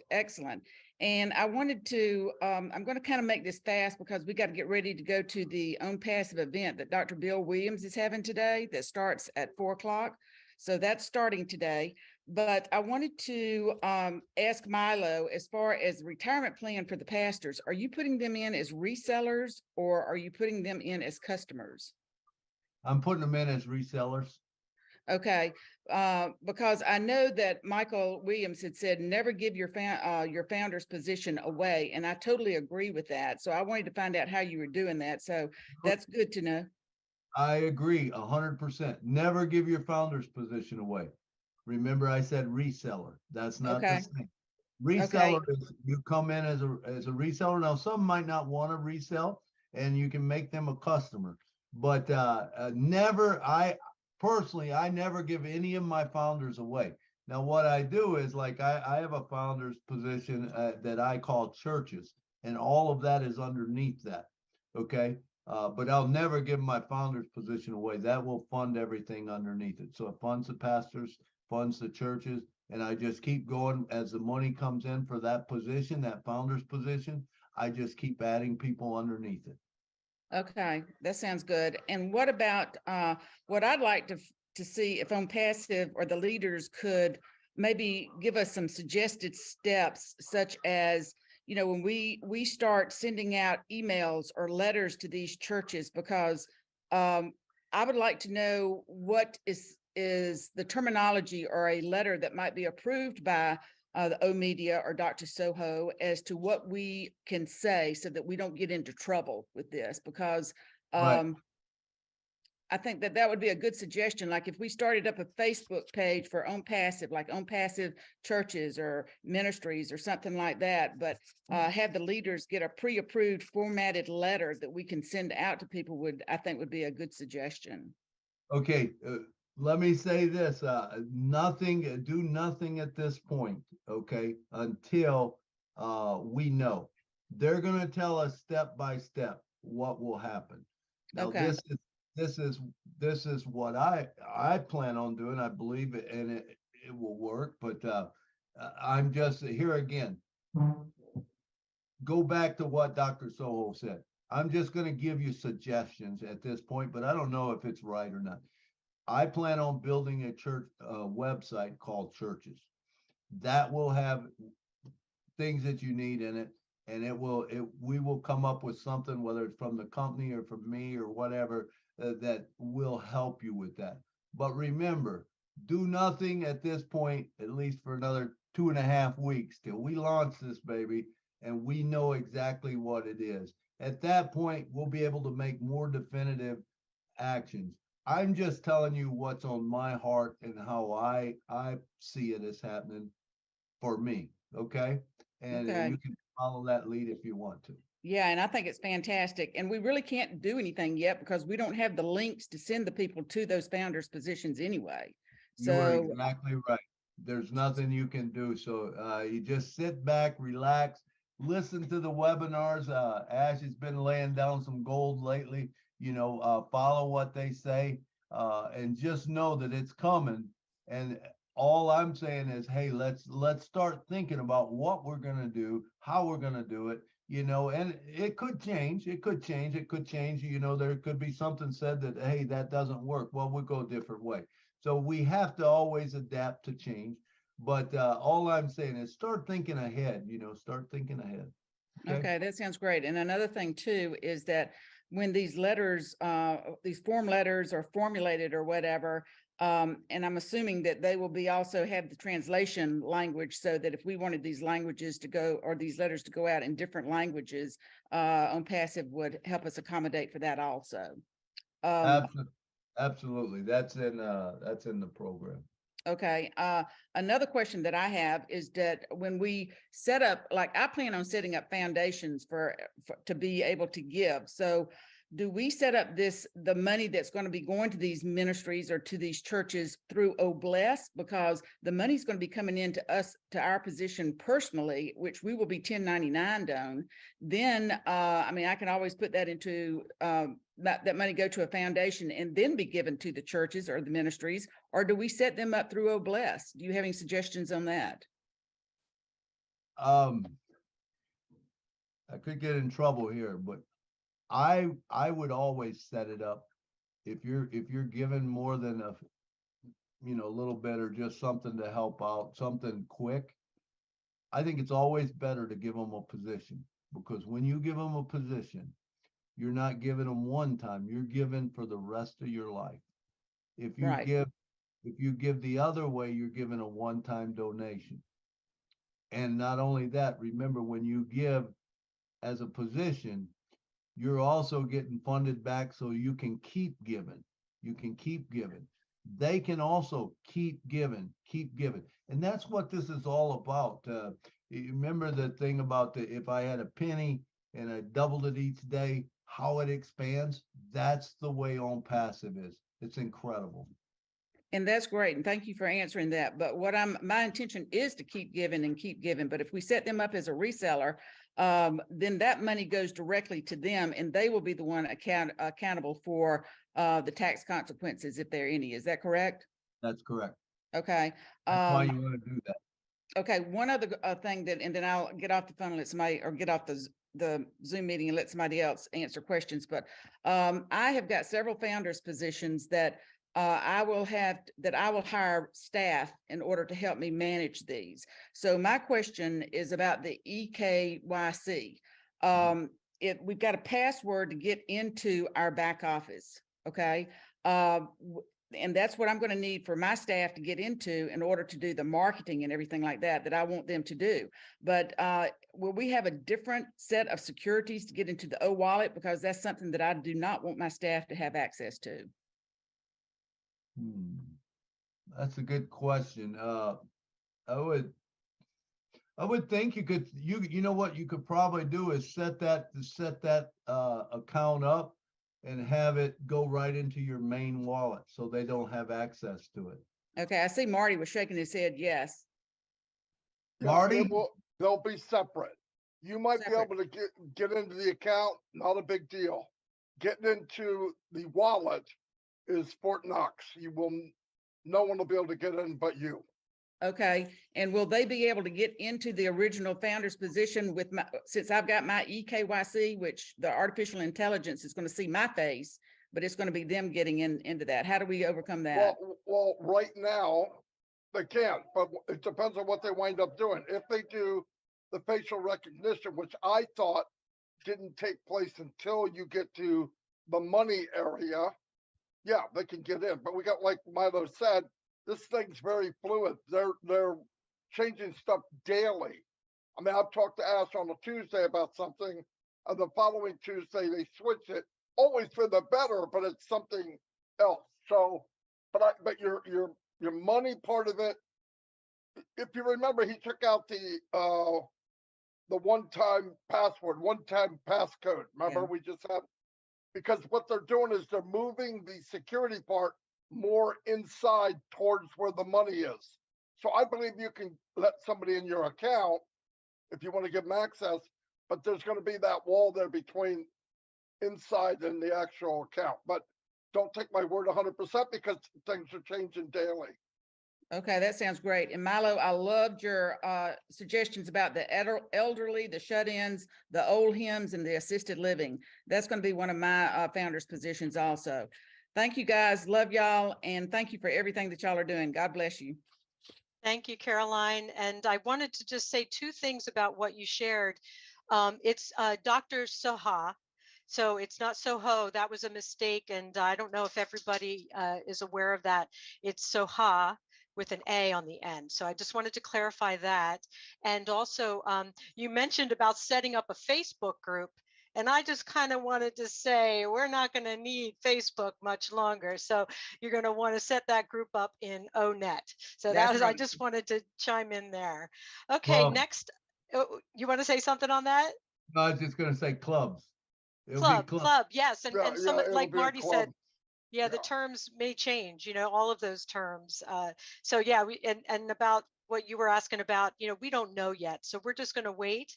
And I wanted to, I'm going to kind of make this fast because we got to get ready to go to the Onpassive event that Dr. Bill Williams is having today that starts at 4:00. So that's starting today. But I wanted to ask Milo, as far as the retirement plan for the pastors, are you putting them in as resellers or are you putting them in as customers? I'm putting them in as resellers. Okay, because I know that Michael Williams had said, never give your founder's position away. And I totally agree with that. So I wanted to find out how you were doing that. So that's good to know. I agree 100%. Never give your founder's position away. Remember, I said reseller. That's not the same. Reseller is you come in as a reseller. Now, some might not want to resell, and you can make them a customer. But never, I never give any of my founders away. Now, what I do is, like, I have a founder's position that I call churches, and all of that is underneath that. Okay. But I'll never give my founder's position away. That will fund everything underneath it. So it funds the pastors, funds the churches, and I just keep going as the money comes in for that position, that founder's position. I just keep adding people underneath it. Okay, that sounds good. And what about what I'd like to see if Onpassive or the leaders could maybe give us some suggested steps, such as, when we start sending out emails or letters to these churches, because I would like to know what is the terminology or a letter that might be approved by the O Media or Dr. Soho as to what we can say so that we don't get into trouble with this, because Right. I think that would be a good suggestion. Like if we started up a Facebook page for Onpassive, like Onpassive churches or ministries or something like that, but have the leaders get a pre-approved formatted letter that we can send out to people I think would be a good suggestion. Okay. Let me say this, do nothing at this point, okay, until we know. They're going to tell us step by step what will happen. Now, Okay. this is what I plan on doing. I believe it, and it will work, but I'm just here again. go back to what Dr. Soho said. I'm just going to give you suggestions at this point, but I don't know if it's right or not. I plan on building a church website called Churches that will have things that you need in it, and we will come up with something, whether it's from the company or from me or whatever, that will help you with that. But remember, do nothing at this point, at least for another 2.5 weeks till we launch this baby and we know exactly what it is. At that point, we'll be able to make more definitive actions. I'm just telling you what's on my heart and how I see it as happening for me. Okay. And Okay. you can follow that lead if you want to. Yeah, and I think it's fantastic. And we really can't do anything yet because we don't have the links to send the people to those founders positions anyway. You are So exactly right. There's nothing you can do. So you just sit back, relax, listen to the webinars. Ash has been laying down some gold lately. Follow what they say, and just know that it's coming. And all I'm saying is, hey, let's start thinking about what we're gonna do, how we're gonna do it. And it could change. It could change. It could change. There could be something said that, hey, that doesn't work. Well, we'll go a different way. So we have to always adapt to change. But all I'm saying is start thinking ahead, start thinking ahead. okay, that sounds great. And another thing too is that when these letters, these form letters are formulated or whatever, and I'm assuming that they will be also have the translation language so that if we wanted these languages to go or these letters to go out in different languages, Onpassive would help us accommodate for that also. Absolutely. That's in the program. Okay. Another question that I have is that when we set up, like I plan on setting up foundations for to be able to give. So do we set up the money that's going to be going to these ministries or to these churches through Obless, because the money is going to be coming into us, to our position personally, which we will be 1099 on. Then, I can always put that into, that money go to a foundation and then be given to the churches or the ministries, or do we set them up through Obless? Do you have any suggestions on that? I could get in trouble here, but I would always set it up if you're given more than a little bit or just something to help out, something quick. I think it's always better to give them a position, because when you give them a position, you're not giving them one time, you're giving for the rest of your life. If you Right. give the other way, you're giving a one-time donation. And not only that, remember, when you give as a position, you're also getting funded back so you can keep giving. You can keep giving. They can also keep giving. And that's what this is all about. You remember the thing about if I had a penny and I doubled it each day, how it expands? That's the way Onpassive is. It's incredible. And that's great. And thank you for answering that. But my intention is to keep giving and keep giving. But if we set them up as a reseller, then that money goes directly to them and they will be the one accountable for the tax consequences, if there are any. Is that correct? That's correct. Okay. That's why you want to do that. Okay. One other thing and then I'll get off the phone and let somebody, or get off the Zoom meeting and let somebody else answer questions. But I have got several founders positions that I will hire staff in order to help me manage these. So my question is about the EKYC. We've got a password to get into our back office. Okay. And that's what I'm going to need for my staff to get into in order to do the marketing and everything like that I want them to do. But will we have a different set of securities to get into the O-wallet? Because that's something that I do not want my staff to have access to. That's a good question. I would think you could, you know what you could probably do is set that account up and have it go right into your main wallet so they don't have access to it. Okay, I see Marty was shaking his head. Yes. Marty? They'll be separate. You might be able to get into the account, not a big deal. Getting into the wallet is Fort Knox. No one will be able to get in but you. Okay, and will they be able to get into the original founder's position with my, since I've got my EKYC, which the artificial intelligence is going to see my face, but it's going to be them getting into that. How do we overcome that? Well, right now, they can't, but it depends on what they wind up doing. If they do the facial recognition, which I thought didn't take place until you get to the money area, yeah, they can get in. But we got, like Milo said, this thing's very fluid. They're changing stuff daily. I mean, I've talked to Ash on a Tuesday about something, and the following Tuesday they switch it, always for the better, but it's something else. So, but your money part of it, if you remember, he took out the one-time password, one-time passcode. Remember, Yeah. we just had, because what they're doing is they're moving the security part more inside towards where the money is. So I believe you can let somebody in your account if you want to give them access, but there's going to be that wall there between inside and the actual account. But don't take my word 100% because things are changing daily. Okay, that sounds great. And Milo, I loved your suggestions about the elderly, the shut-ins, the old hymns, and the assisted living. That's going to be one of my founders positions also. Thank you guys. Love y'all. And thank you for everything that y'all are doing. God bless you. Thank you, Caroline. And I wanted to just say two things about what you shared. It's Dr. Soha. So it's not Soho. That was a mistake. And I don't know if everybody is aware of that. It's Soha with an A on the end. So I just wanted to clarify that. And also, you mentioned about setting up a Facebook group. And I just kind of wanted to say, we're not going to need Facebook much longer. So you're going to want to set that group up in ONet. So That's that was, right. I just wanted to chime in there. Okay, Well, next, you want to say something on that? I was just gonna say clubs. It'll be clubs. Club, yes. And Yeah, some, it'll like be a Marty club. said, yeah, the Yeah. terms may change, all of those terms. So yeah, and about what you were asking about, we don't know yet. So we're just going to wait,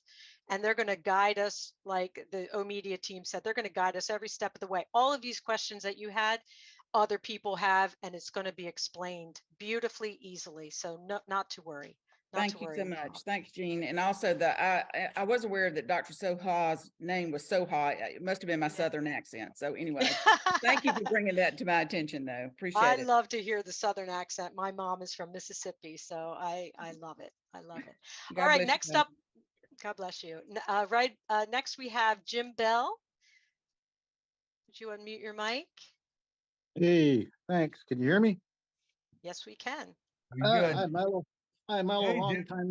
and they're going to guide us, like the O Media team said, they're going to guide us every step of the way. All of these questions that you had, other people have, and it's going to be explained beautifully, easily. So not to worry. Thank you so much. Thanks, Jean. And also I was aware that Dr. Soha's name was Soha. It must have been my Southern accent. So anyway, thank you for bringing that to my attention though. Appreciate it. I love to hear the Southern accent. My mom is from Mississippi, so I love it. I love it. God All right, bless you, next up, God bless you. Next we have Jim Bell. Would you unmute your mic? Hey, thanks. Can you hear me? Yes, we can. You're good. Hi, Milo. Hi, Milo. Hey, long Jim. time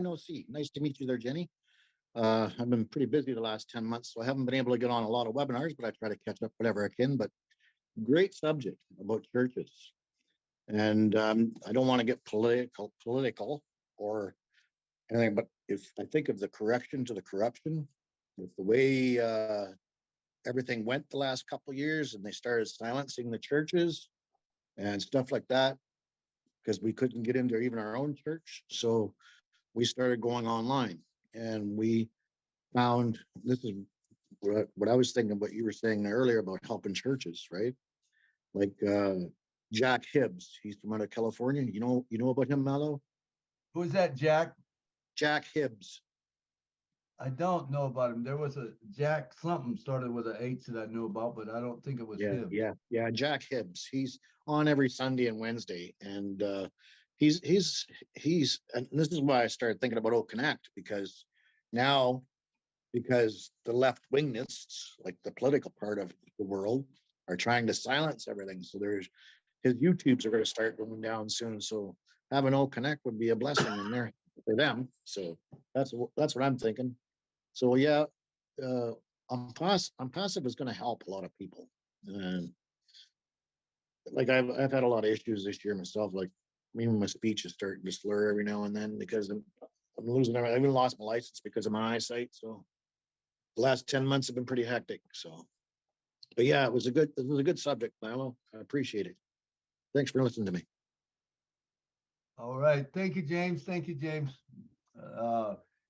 no see. Nice to meet you there, Jenny. I've been pretty busy the last 10 months, so I haven't been able to get on a lot of webinars, but I try to catch up whatever I can. But great subject about churches. And I don't want to get political or anything, but if I think of the correction to the corruption, with the way everything went the last couple of years, and they started silencing the churches and stuff like that, because we couldn't get into even our own church. So we started going online, and we found, this is what I was thinking, what you were saying earlier about helping churches, right? Like Jack Hibbs, he's from out of California. You know about him, Milo? Who's that, Jack? Jack Hibbs. I don't know about him. There was a Jack something started with an H that I knew about, but I don't think it was him. Yeah. Jack Hibbs. He's on every Sunday and Wednesday, and he's and this is why I started thinking about Oak Connect, because now, because the left wingists, like the political part of the world, are trying to silence everything. So his YouTubes are going to start going down soon. So having Oak Connect would be a blessing in there for them. So that's what I'm thinking. So yeah, Onpassive is going to help a lot of people. And like I've had a lot of issues this year myself. Like even my speech is starting to slur every now and then because I'm losing everything. I even lost my license because of my eyesight. So the last 10 months have been pretty hectic. So, but yeah, it was a good subject, Milo. I appreciate it. Thanks for listening to me. All right. Thank you, James. Thank you, James.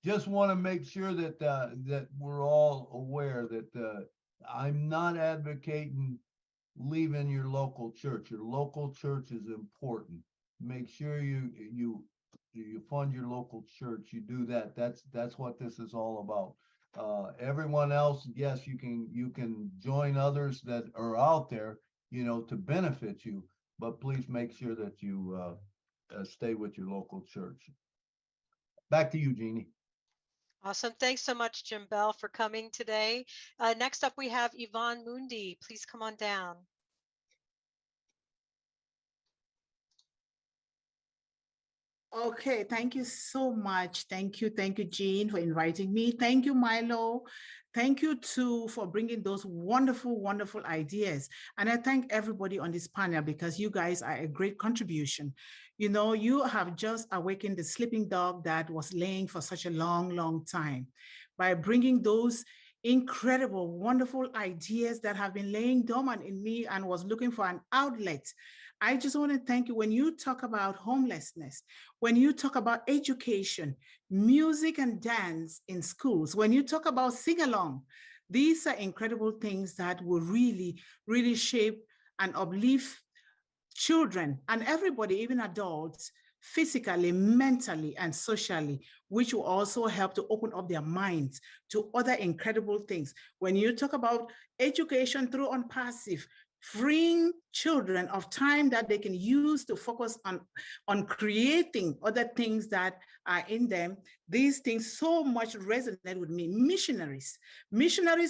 Just want to make sure that that we're all aware that I'm not advocating leaving your local church. Your local church is important. make sure you fund your local church. You do that. That's what this is all about. Everyone else, yes, you can join others that are out there, to benefit you, but please make sure that you stay with your local church. Back to you, Jeannie. Awesome. Thanks so much, Jim Bell, for coming today. Next up, we have Yvonne Mundi. Please come on down. Okay, thank you so much. Thank you, Jean, for inviting me. Thank you, Milo. Thank you too for bringing those wonderful, wonderful ideas. And I thank everybody on this panel because you guys are a great contribution. You have just awakened the sleeping dog that was laying for such a long, long time by bringing those incredible, wonderful ideas that have been laying dormant in me and was looking for an outlet. I just want to thank you. When you talk about homelessness, when you talk about education, music and dance in schools, when you talk about sing-along, these are incredible things that will really, really shape and uplift children and everybody, even adults, physically, mentally, and socially, which will also help to open up their minds to other incredible things. When you talk about education through Onpassive, freeing children of time that they can use to focus on creating other things that are in them. These things so much resonate with me. Missionaries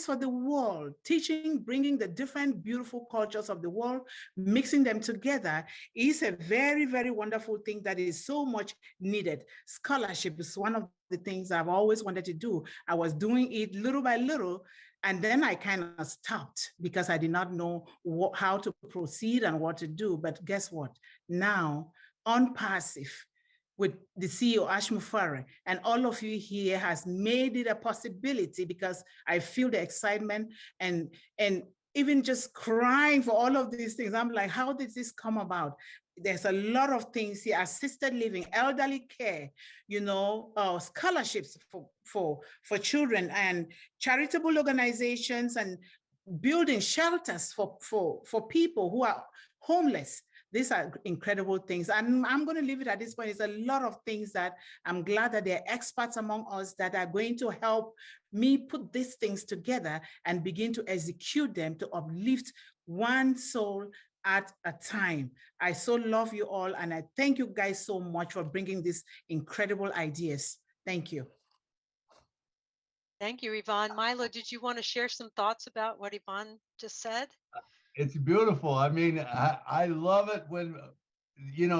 for the world, teaching, bringing the different beautiful cultures of the world, mixing them together is a very, very wonderful thing that is so much needed. Scholarship is one of the things I've always wanted to do. I was doing it little by little, and then I kind of stopped because I did not know how to proceed and what to do. But guess what? Now, Onpassive with the CEO, Ash Mufare, and all of you here has made it a possibility because I feel the excitement and even just crying for all of these things. I'm like, how did this come about? There's a lot of things here: assisted living, elderly care, scholarships for children, and charitable organizations, and building shelters for people who are homeless. These are incredible things. And I'm going to leave it at this point. It's a lot of things that I'm glad that there are experts among us that are going to help me put these things together and begin to execute them to uplift one soul at a time. I so love you all, and I thank you guys so much for bringing these incredible ideas. Thank you. Thank you, Yvonne. Milo, did you want to share some thoughts about what Yvonne just said? It's beautiful. I mean, I love it when,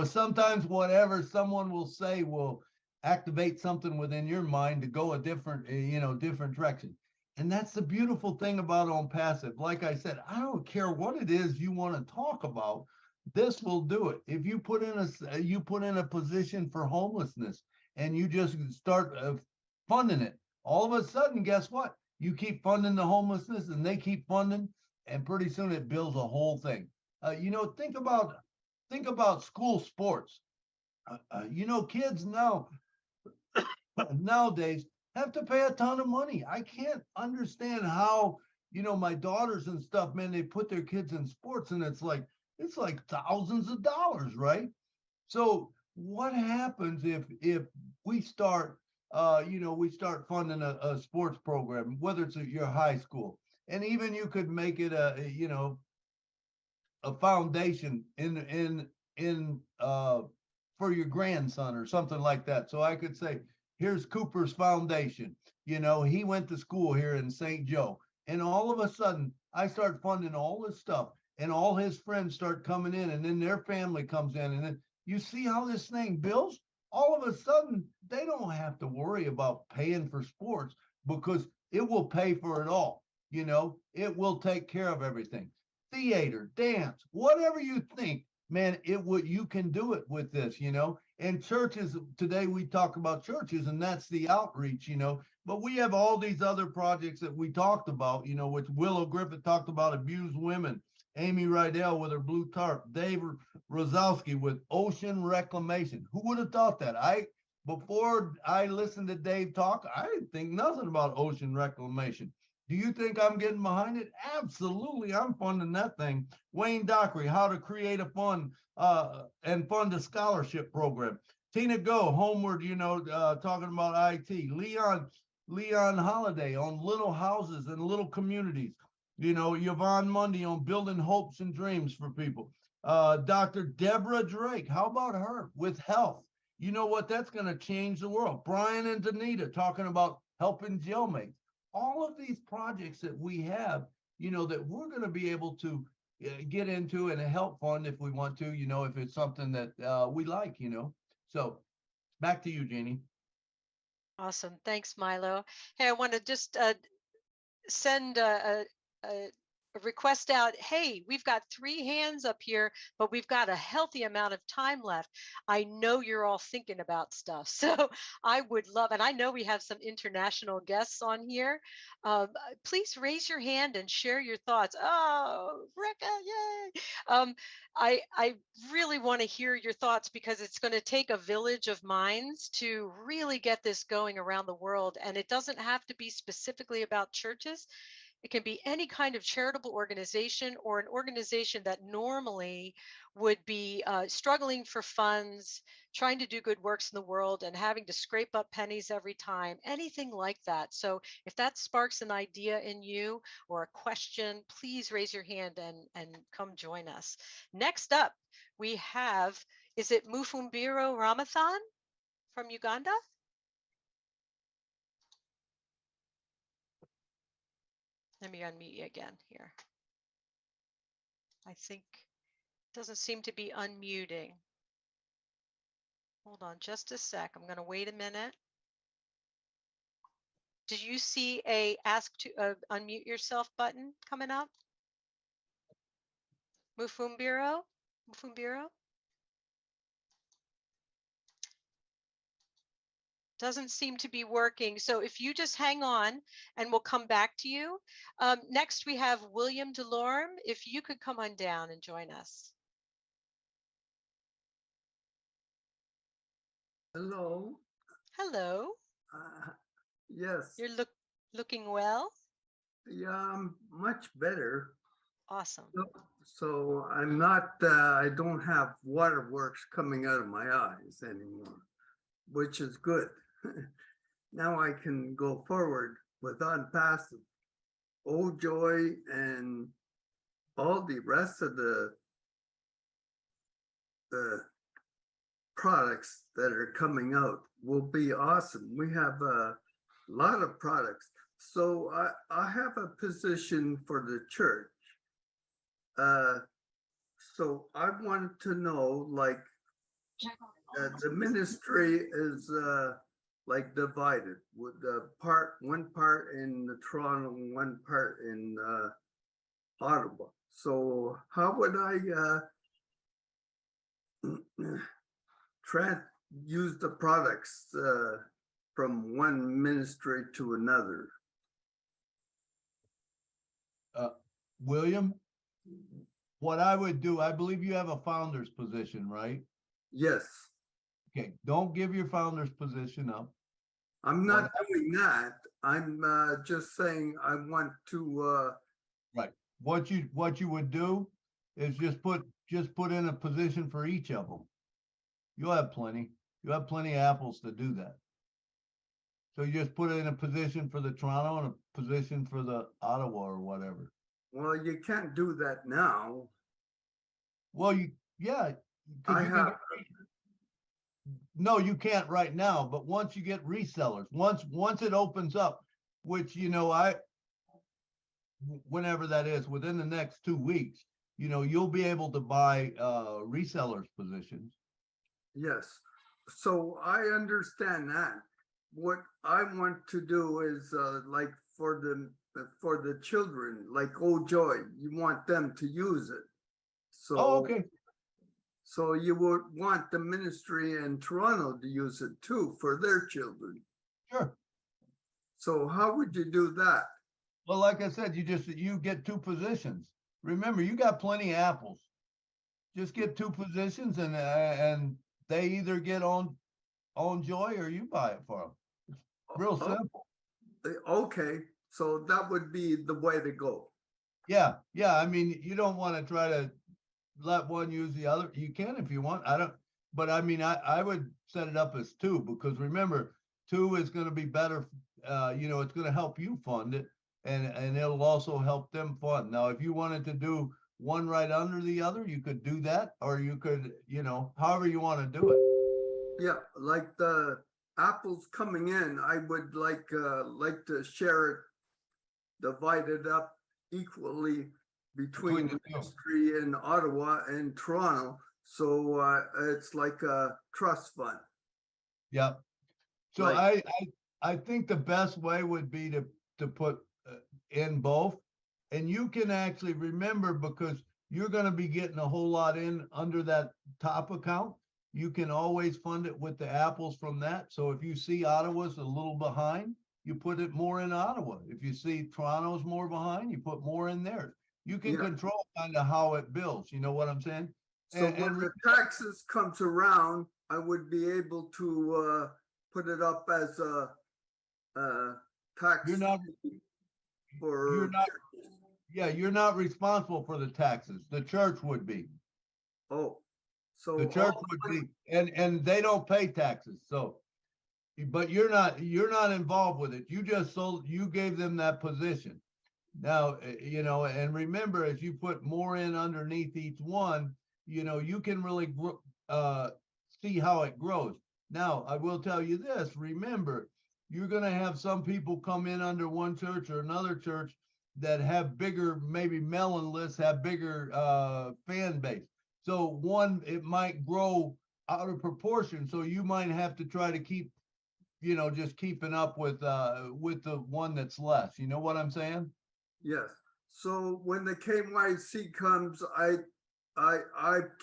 sometimes whatever someone will say will activate something within your mind to go a different, different direction. And that's the beautiful thing about Onpassive. Like I said, I don't care what it is you want to talk about. This will do it. If you put in a position for homelessness and you just start funding it, all of a sudden, guess what? You keep funding the homelessness and they keep funding, and pretty soon it builds a whole thing. Think about school sports. Kids nowadays have to pay a ton of money. I can't understand how, my daughters and stuff, man, they put their kids in sports and it's like thousands of dollars, right? So what happens if we start, we start funding a sports program, whether it's at your high school, and even you could make it a foundation for your grandson or something like that. So I could say, here's Cooper's foundation. He went to school here in St. Joe, and all of a sudden I start funding all this stuff, and all his friends start coming in, and then their family comes in, and then you see how this thing builds. All of a sudden, they don't have to worry about paying for sports because it will pay for it all. It will take care of everything. Theater, dance, whatever you think, man, you can do it with this, and churches today, we talk about churches and that's the outreach, but we have all these other projects that we talked about, which Willow Griffith talked about abused women, Amy Rydell with her blue tarp, Dave Rosowski with ocean reclamation. Who would have thought that? Before I listened to Dave talk, I didn't think nothing about ocean reclamation. Do you think I'm getting behind it? Absolutely, I'm funding that thing. Wayne Dockery, how to create a fund and fund a scholarship program. Tina Go, Homeward, talking about IT. Leon Holiday on little houses and little communities. Yvonne Mundy on building hopes and dreams for people. Dr. Deborah Drake, how about her with health? You know what? That's going to change the world. Brian and Danita talking about helping jailmates. All of these projects that we have, that we're going to be able to get into and help fund if we want to, if it's something that we like, So back to you, Jeannie. Awesome. Thanks, Milo. Hey, I want to just send a request out. Hey, we've got 3 hands up here, but we've got a healthy amount of time left. I know you're all thinking about stuff. So I would love, and I know we have some international guests on here. Please raise your hand and share your thoughts. Oh, Rika, yay. I really want to hear your thoughts because it's going to take a village of minds to really get this going around the world. And it doesn't have to be specifically about churches. It can be any kind of charitable organization or an organization that normally would be struggling for funds, trying to do good works in the world and having to scrape up pennies every time, anything like that. So if that sparks an idea in you or a question, please raise your hand and come join us. Next up, we have, is it Mufumbiro Ramathan from Uganda? Let me unmute you again here. I think it doesn't seem to be unmuting. Hold on just a sec. I'm going to wait a minute. Did you see a ask to unmute yourself button coming up? Mufumbiro? Mufumbiro? Doesn't seem to be working. So if you just hang on and we'll come back to you. Next, we have William Delorme. If you could come on down and join us. Hello. Hello. Yes. You're looking well. Yeah, I'm much better. Awesome. So I'm not, I don't have waterworks coming out of my eyes anymore, which is good. Now I can go forward with Onpassive, Old Joy, and all the rest of the products that are coming out will be awesome. We have a lot of products. So I have a position for the church. So I wanted to know, like, the ministry is like divided with the one part in the Toronto, one part in Ottawa. So how would I use the products from one ministry to another? William, what I would do, I believe you have a founder's position, right? Yes. Okay, don't give your founder's position up. I'm not doing that. I'm just saying I want to. Right. What you would do is just put in a position for each of them. You'll have plenty. You have plenty of apples to do that. So you just put in a position for the Toronto and a position for the Ottawa or whatever. Well, you can't do that now. Well, no, you can't right now, but once you get resellers, once it opens up, which, whenever that is, within the next 2 weeks, you'll be able to buy resellers positions. Yes. So I understand that. What I want to do is like for the children, like Old Joy, you want them to use it. So, okay. So you would want the ministry in Toronto to use it too for their children. Sure. So how would you do that? Well, like I said, you get 2 positions. Remember, you got plenty of apples. Just get 2 positions and they either get on Joy or you buy it for them. It's real simple. Okay. So that would be the way to go. Yeah, yeah. I mean, you don't want to try to let one use the other. You can if you want. I don't, but I mean, I would set it up as two, because remember, two is going to be better. You know, it's going to help you fund it, and it'll also help them fund. Now, if you wanted to do one right under the other, you could do that, or you could, you know, however you want to do it. Yeah, like the apples coming in, I would like to share it, divide it up equally between Between the two. ministry in Ottawa and Toronto. So it's like a trust fund. Yeah. So Like- I think the best way would be to put in both, and you can actually remember, because you're going to be getting a whole lot in under that top account. You can always fund it with the apples from that. So if you see Ottawa's a little behind, you put it more in Ottawa. If you see Toronto's more behind, you put more in theirs. You can Yeah. control kind of how it builds. You know what I'm saying? So And- when and the taxes comes around, I would be able to put it up as a tax. You're not- for you're not- Yeah, you're not responsible for the taxes. The church would be. Oh, so The church all would money- be, and they don't pay taxes, so. But you're not involved with it. You just you gave them that position. Now, you know, and remember, as you put more in underneath each one, you know, you can really see how it grows. Now, I will tell you this, remember, you're gonna have some people come in under one church or another church that have bigger, maybe mailing lists, have bigger fan base. So one, it might grow out of proportion. So you might have to try to keep, you know, just keeping up with the one that's less. You know what I'm saying? Yes. So when the KYC comes, I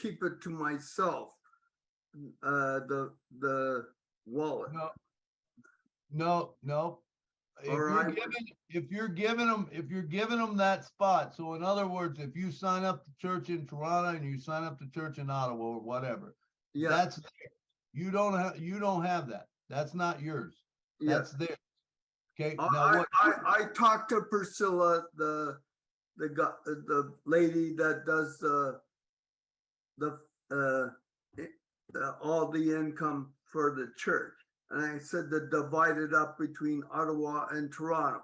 keep it to myself. The wallet. No. If you're giving them that spot. So in other words, if you sign up the church in Toronto and you sign up the church in Ottawa or whatever, Yeah. that's there. You don't have that. That's not yours. That's there. Okay. Now what? I talked to Priscilla, the lady that does all the income for the church, and I said to divide it up between Ottawa and Toronto.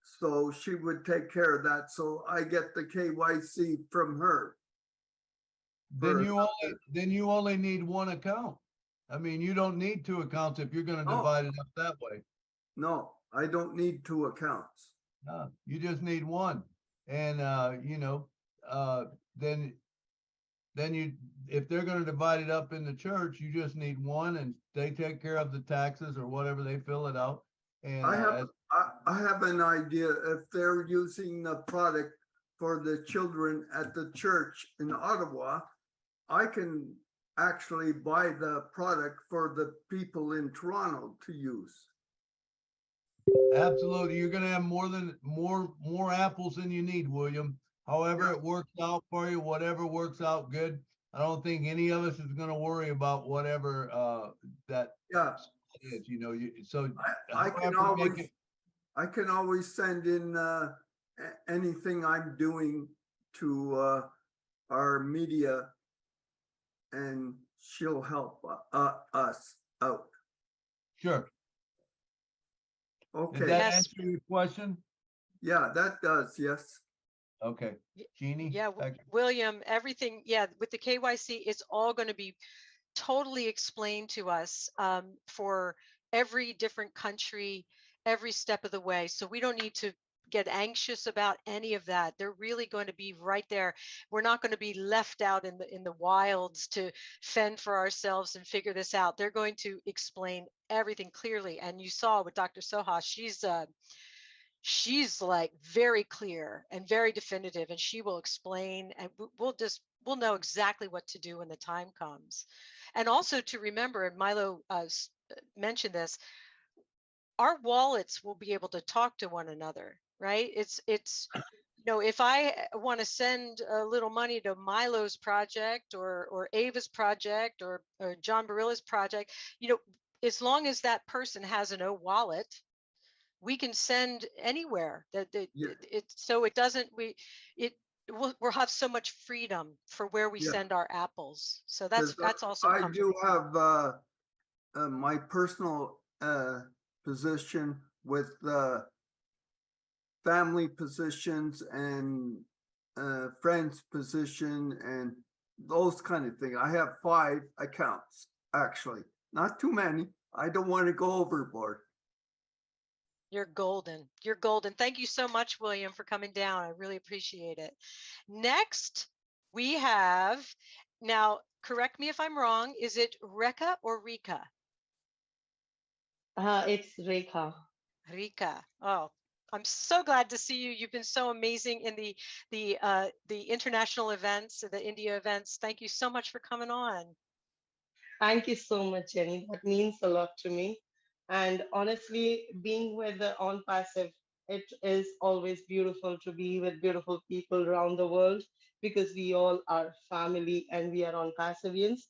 So she would take care of that. So I get the KYC from her. Then you only need one account. I mean, you don't need two accounts if you're going to Oh. divide it up that way. No, I don't need two accounts. No, you just need one. And you know, then you, if they're going to divide it up in the church, you just need one, and they take care of the taxes or whatever, they fill it out. And I have an idea. If they're using the product for the children at the church in Ottawa, I can actually buy the product for the people in Toronto to use. absolutely, you're going to have more apples than you need, William. However Yeah. it works out for you, whatever works out good. I don't think any of us is going to worry about whatever that Yeah, is. You know, so I can however you make always, it- I can always send in anything I'm doing to our media, and she'll help us out. Sure. Okay. Did that Yes. answer your question? Yeah, that does. Yes. Okay, Jeannie? Yeah, back- William, everything, yeah, with the KYC, it's all going to be totally explained to us for every different country, every step of the way. So we don't need to get anxious about any of that. They're really going to be right there. We're not going to be left out in the wilds to fend for ourselves and figure this out. They're going to explain everything clearly. And you saw with Dr. Soha, she's like very clear and very definitive, and she will explain, and we'll know exactly what to do when the time comes. And also to remember, and Milo mentioned this, our wallets will be able to talk to one another, right? It's you know, if I want to send a little money to Milo's project or Ava's project or John Barilla's project, you know, as long as that person has an O wallet, we can send anywhere. Yeah, So it doesn't, we'll have so much freedom for where we yeah. send our apples. So 'Cause that's also I do comforting. have my personal position with family positions and friends position and those kind of things. I have 5 accounts, actually, not too many. I don't want to go overboard. You're golden. You're golden. Thank you so much, William, for coming down. I really appreciate it. Next, we have, now, correct me if I'm wrong, is it Rekha or Rika? It's Rekha. Rika. Oh, I'm so glad to see you. You've been so amazing in the international events, the India events. Thank you so much for coming on. Thank you so much, Jenny. That means a lot to me. And honestly, being with the Onpassive, it is always beautiful to be with beautiful people around the world because we all are family and we are Onpassivians.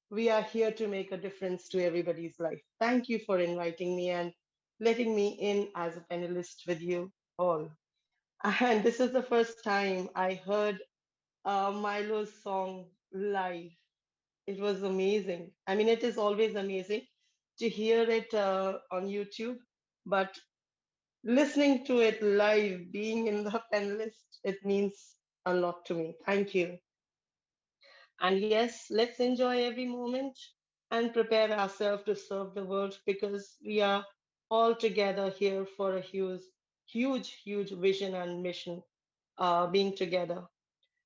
We are here to make a difference to everybody's life. Thank you for inviting me and letting me in as a panelist with you all. And this is the first time I heard Milo's song live. It was amazing. I mean, it is always amazing to hear it on YouTube, but listening to it live, being in the panelist, it means a lot to me. Thank you. And yes, let's enjoy every moment and prepare ourselves to serve the world because we are all together here for a huge vision and mission being together.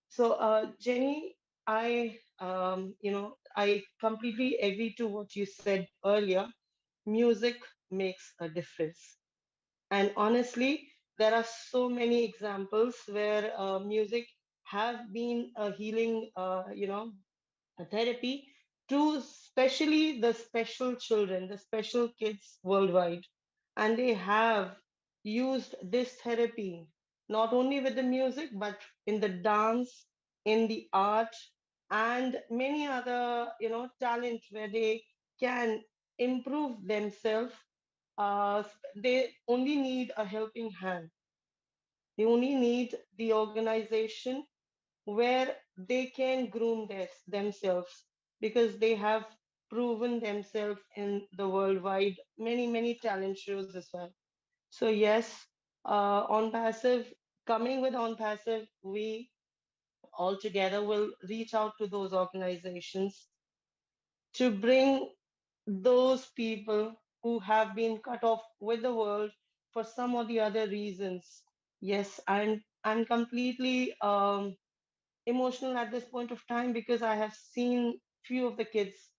So, Jenny, I completely agree to what you said earlier. Music makes a difference. And honestly, there are so many examples where music have been a healing, a therapy to especially the special children, the special kids worldwide. And they have used this therapy not only with the music, but in the dance, in the art, and many other, talent where they can improve themselves. They only need a helping hand. They only need the organization where they can groom themselves because they have proven themselves in the worldwide many talent shows as well. So yes, on passive, coming with on passive, we all together will reach out to those organizations to bring those people who have been cut off with the world for some or the other reasons. Yes, I'm completely emotional at this point of time because I have seen few of the kids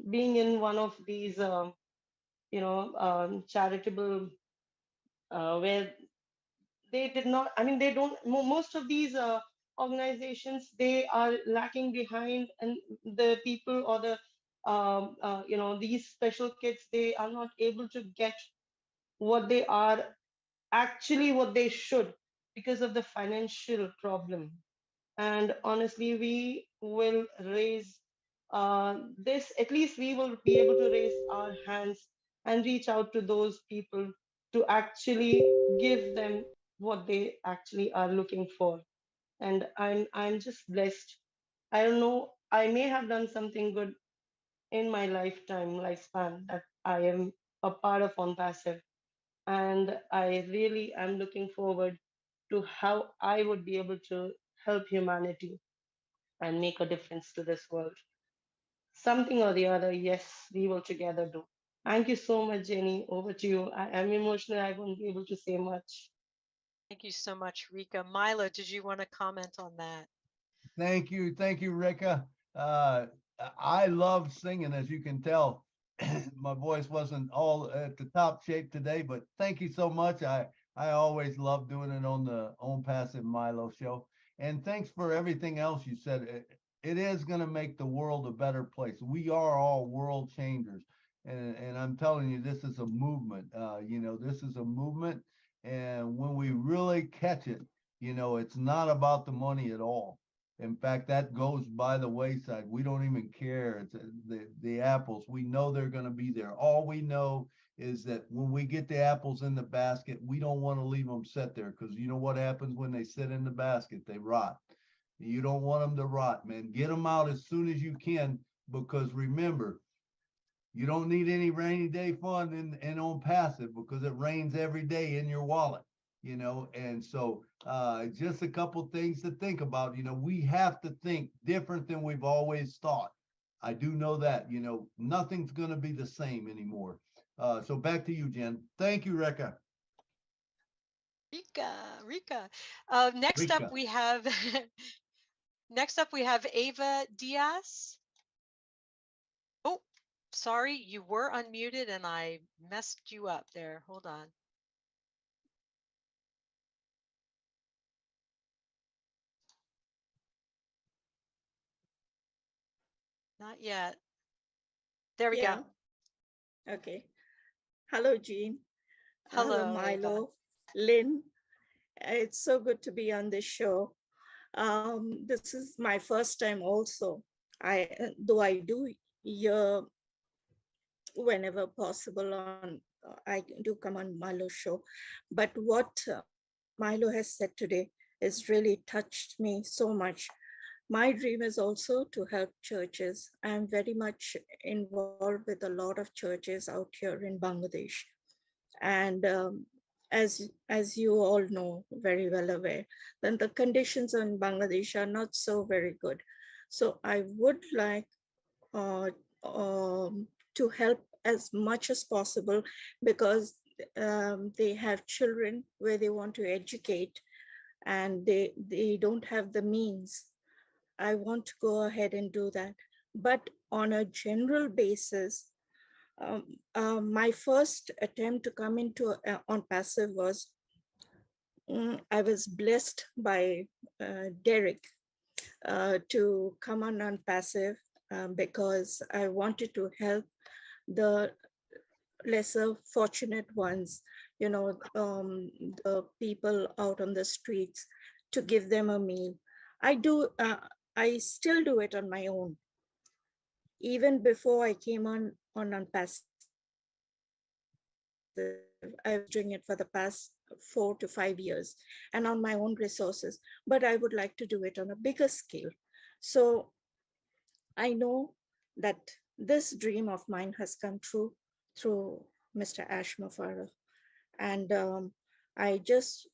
being in one of these, charitable where they did not. I mean, they don't. Most of these organizations they are lacking behind, and the people or the these special kids they are not able to get what they are actually what they should because of the financial problem. And honestly, we will raise this, at least we will be able to raise our hands and reach out to those people to actually give them what they actually are looking for. And I'm just blessed. I don't know, I may have done something good in my lifespan that I am a part of on passive, and I really am looking forward to how I would be able to help humanity and make a difference to this world. Something or the other, yes, we will together do. Thank you so much, Jenny. Over to you. I'm emotional. I won't be able to say much. Thank you so much, Rika. Milo, did you want to comment on that? Thank you, Rika. Uh, I love singing, as you can tell. My voice wasn't all at the top shape today, but thank you so much. I always love doing it on the On Passive Milo show. And thanks for everything else you said. It is going to make the world a better place. We are all world changers. And I'm telling you, this is a movement. This is a movement. And when we really catch it, it's not about the money at all. In fact, that goes by the wayside. We don't even care. It's the apples. We know they're going to be there. All we know is that when we get the apples in the basket, we don't want to leave them sit there, because you know what happens when they sit in the basket? They rot. You don't want them to rot, man. Get them out as soon as you can, because remember, you don't need any rainy day fund in Onpassive, because it rains every day in your wallet, and so just a couple things to think about. We have to think different than we've always thought. I do know that, nothing's going to be the same anymore. So back to you, Jen. Thank you, Rika. Rika. Next up Rika. we have next up we have Ava Diaz. Oh, sorry, you were unmuted and I messed you up there. Hold on. Not yet. There we go. Okay. Hello, Jean. Hello, Hello, Milo. Ava. Lynn. It's so good to be on this show. This is my first time also. Though I do hear whenever possible on, I do come on Milo's show. But what Milo has said today has really touched me so much. My dream is also to help churches. I'm very much involved with a lot of churches out here in Bangladesh. And as you all know, very well aware, then the conditions in Bangladesh are not so very good. So I would like uh, to help as much as possible, because they have children where they want to educate and they don't have the means. I want to go ahead and do that. But on a general basis, my first attempt to come into Onpassive was, I was blessed by Derek to come on Onpassive because I wanted to help the lesser fortunate ones, the people out on the streets, to give them a meal. I still do it on my own. Even before I came on Onpassive, I was doing it for the past 4 to 5 years and on my own resources, but I would like to do it on a bigger scale. So I know that this dream of mine has come true through Mr. Ash Mafara. And I just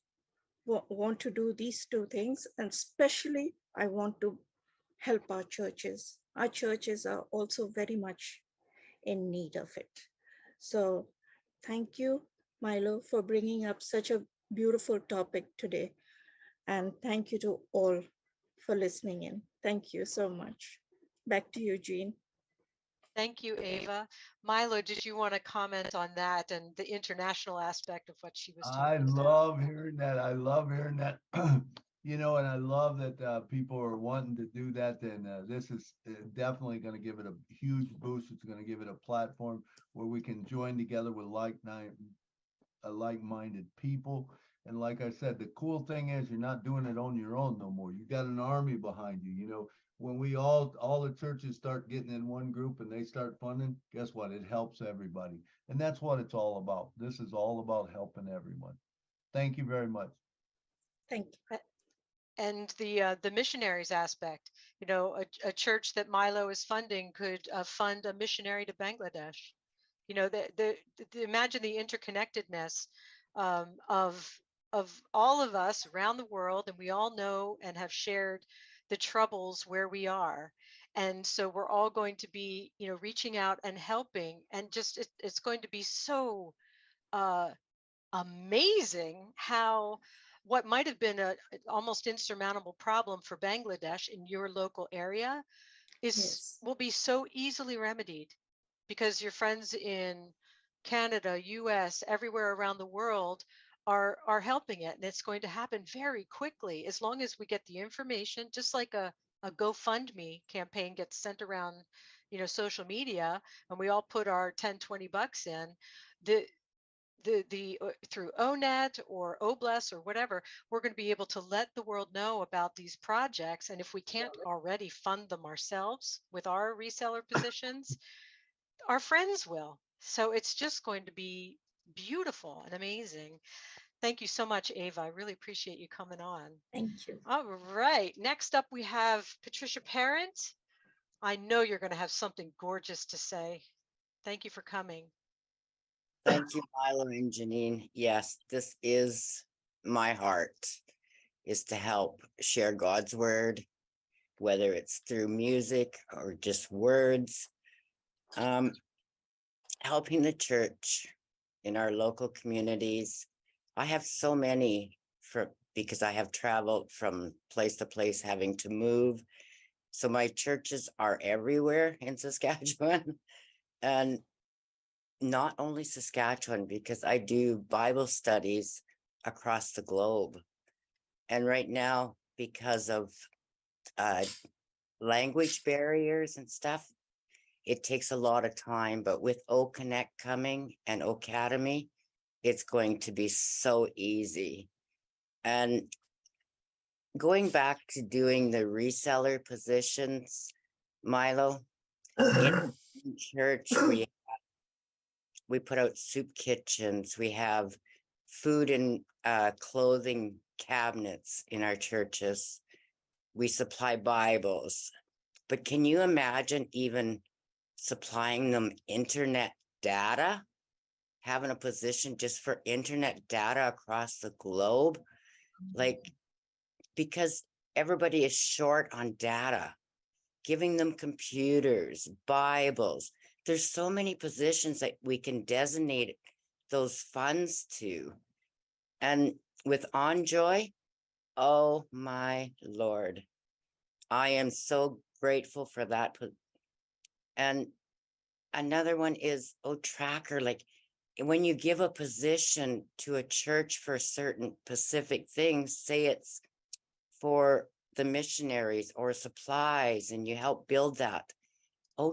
want to do these two things. And especially, I want to help our churches. Our churches are also very much in need of it. So thank you, Milo, for bringing up such a beautiful topic today. And thank you to all for listening in. Thank you so much. Back to you, Jean. Thank you, Ava. Milo, did you want to comment on that and the international aspect of what she was I talking about? love hearing that. I love hearing that. And I love that people are wanting to do that. And this is definitely going to give it a huge boost. It's going to give it a platform where we can join together with like-minded people. And like I said, the cool thing is you're not doing it on your own no more. You got an army behind you. When we all the churches start getting in one group and they start funding, guess what? It helps everybody. And that's what it's all about. This is all about helping everyone. Thank you very much. Thank you. And the missionaries aspect, a church that Milo is funding could fund a missionary to Bangladesh. Imagine the interconnectedness of all of us around the world, and we all know and have shared the troubles where we are. And so we're all going to be, reaching out and helping, and just it's going to be so amazing how what might have been a almost insurmountable problem for Bangladesh in your local area will be so easily remedied, because your friends in Canada, US, everywhere around the world are helping it, and it's going to happen very quickly as long as we get the information, just like a GoFundMe campaign gets sent around, social media, and we all put our 10, 20 bucks in. The through ONET or OBLES or whatever, we're going to be able to let the world know about these projects. And if we can't already fund them ourselves with our reseller positions, our friends will. So it's just going to be beautiful and amazing. Thank you so much, Ava. I really appreciate you coming on. Thank you. All right. Next up, we have Patricia Parent. I know you're going to have something gorgeous to say. Thank you for coming. Thank you, Milo and Janine. Yes, this is my heart, is to help share God's word, whether it's through music or just words. Helping the church in our local communities. I have so many because I have traveled from place to place, having to move. So my churches are everywhere in Saskatchewan, and not only Saskatchewan, because I do Bible studies across the globe. And right now, because of language barriers and stuff, it takes a lot of time. But with O Connect coming and Academy, it's going to be so easy. And going back to doing the reseller positions, Milo, in church, we put out soup kitchens. We have food and clothing cabinets in our churches. We supply Bibles. But can you imagine even supplying them internet data? Having a position just for internet data across the globe? Like, because everybody is short on data. Giving them computers, Bibles. There's so many positions that we can designate those funds to. And with OnJoy, oh my Lord, I am so grateful for that. And another one is Tracker. Like, when you give a position to a church for certain specific things, say it's for the missionaries or supplies, and you help build that.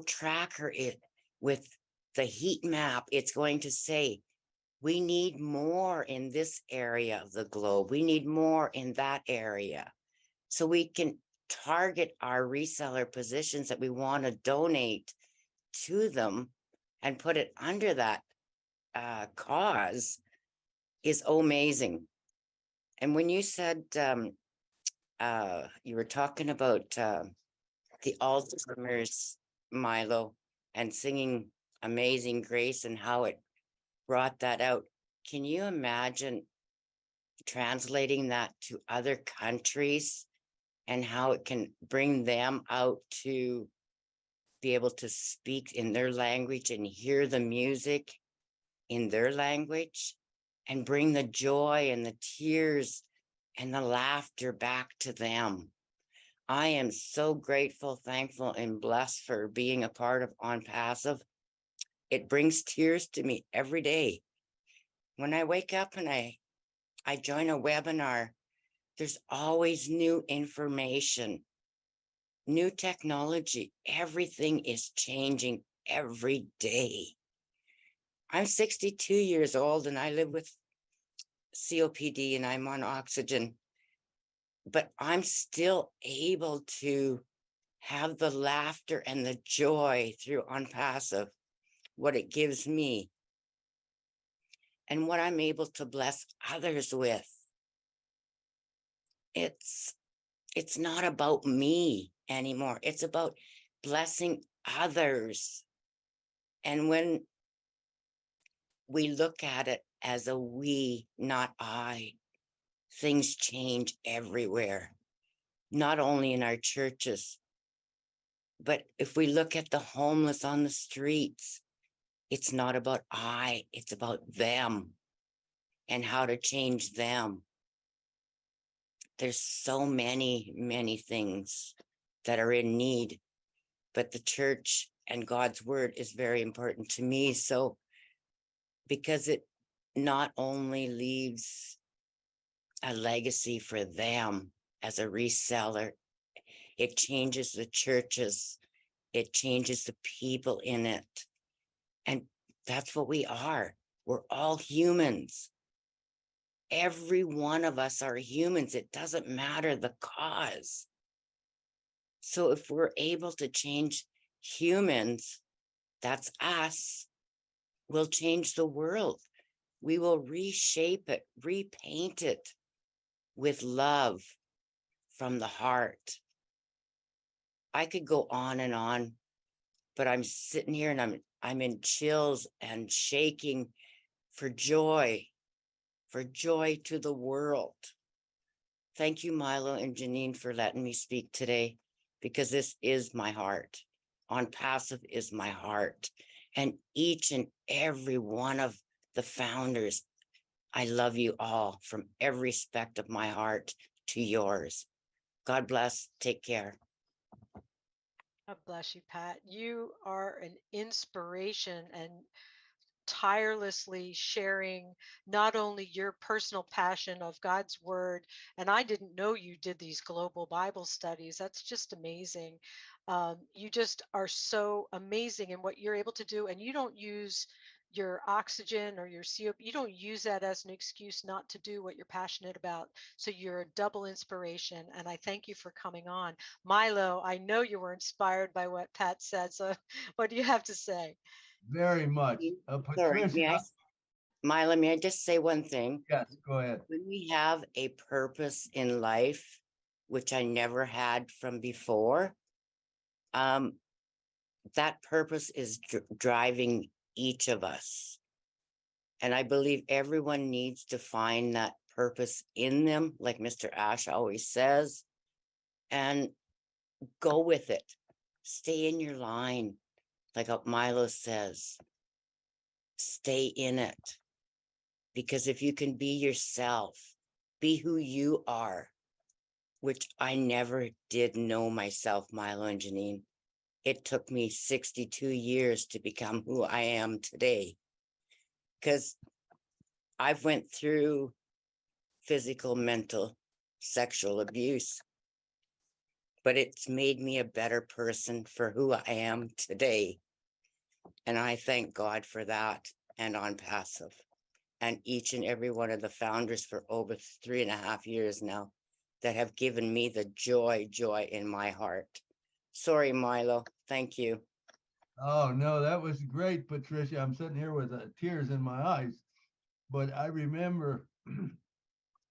Tracker it with the heat map. It's going to say, we need more in this area of the globe. We need more in that area. So we can target our reseller positions that we want to donate to them and put it under that cause is amazing. And when you said you were talking about the Alzheimer's, Milo, and singing Amazing Grace and how it brought that out, can you imagine translating that to other countries and how it can bring them out to be able to speak in their language and hear the music in their language and bring the joy and the tears and the laughter back to them? I am so grateful, thankful, and blessed for being a part of Onpassive. It brings tears to me every day. When I wake up and I join a webinar, there's always new information, new technology. Everything is changing every day. I'm 62 years old and I live with COPD and I'm on oxygen, but I'm still able to have the laughter and the joy through Onpassive, what it gives me and what I'm able to bless others with. It's not about me anymore. It's about blessing others. And when we look at it as a we, not I, things change everywhere, not only in our churches, but if we look at the homeless on the streets, it's not about I, it's about them and how to change them. There's so many things that are in need, but the church and God's word is very important to me. So, because it not only leaves a legacy for them as a reseller, it changes the churches, it changes the people in it. And that's what we are. We're all humans. Every one of us are humans. It doesn't matter the cause. So if we're able to change humans, that's us, will change the world. We will reshape it, repaint it with love from the heart. I could go on, but I'm sitting here and I'm in chills and shaking for joy to the world. Thank you, Milo and Janine, for letting me speak today, because this is my heart. Onpassive is my heart. And each and every one of the founders, I love you all from every aspect of my heart to yours. God bless. Take care. God bless you, Pat. You are an inspiration and tirelessly sharing not only your personal passion of God's word, and I didn't know you did these global Bible studies. That's just amazing. You just are so amazing in what you're able to do, and you don't use your oxygen or your CO, you don't use that as an excuse not to do what you're passionate about. So you're a double inspiration, and I thank you for coming on. Milo, I know you were inspired by what Pat said, so what do you have to say? Very much. Sorry, Patricia, Milo, may I just say one thing? yes, go ahead. When we have a purpose in life, which I never had from before, that purpose is driving each of us. And I believe everyone needs to find that purpose in them, like Mr. Ash always says, and go with it. Stay in your line, like what Milo says. Stay in it. Because if you can be yourself, be who you are, which I never did know myself, Milo and Janine. It took me 62 years to become who I am today. Because I've went through physical, mental, sexual abuse, but it's made me a better person for who I am today. And I thank God for that, and Onpassive, and each and every one of the founders for over 3.5 years now that have given me the joy in my heart. Sorry, Milo. Thank you. Oh, no, that was great, Patricia. I'm sitting here with tears in my eyes. But I remember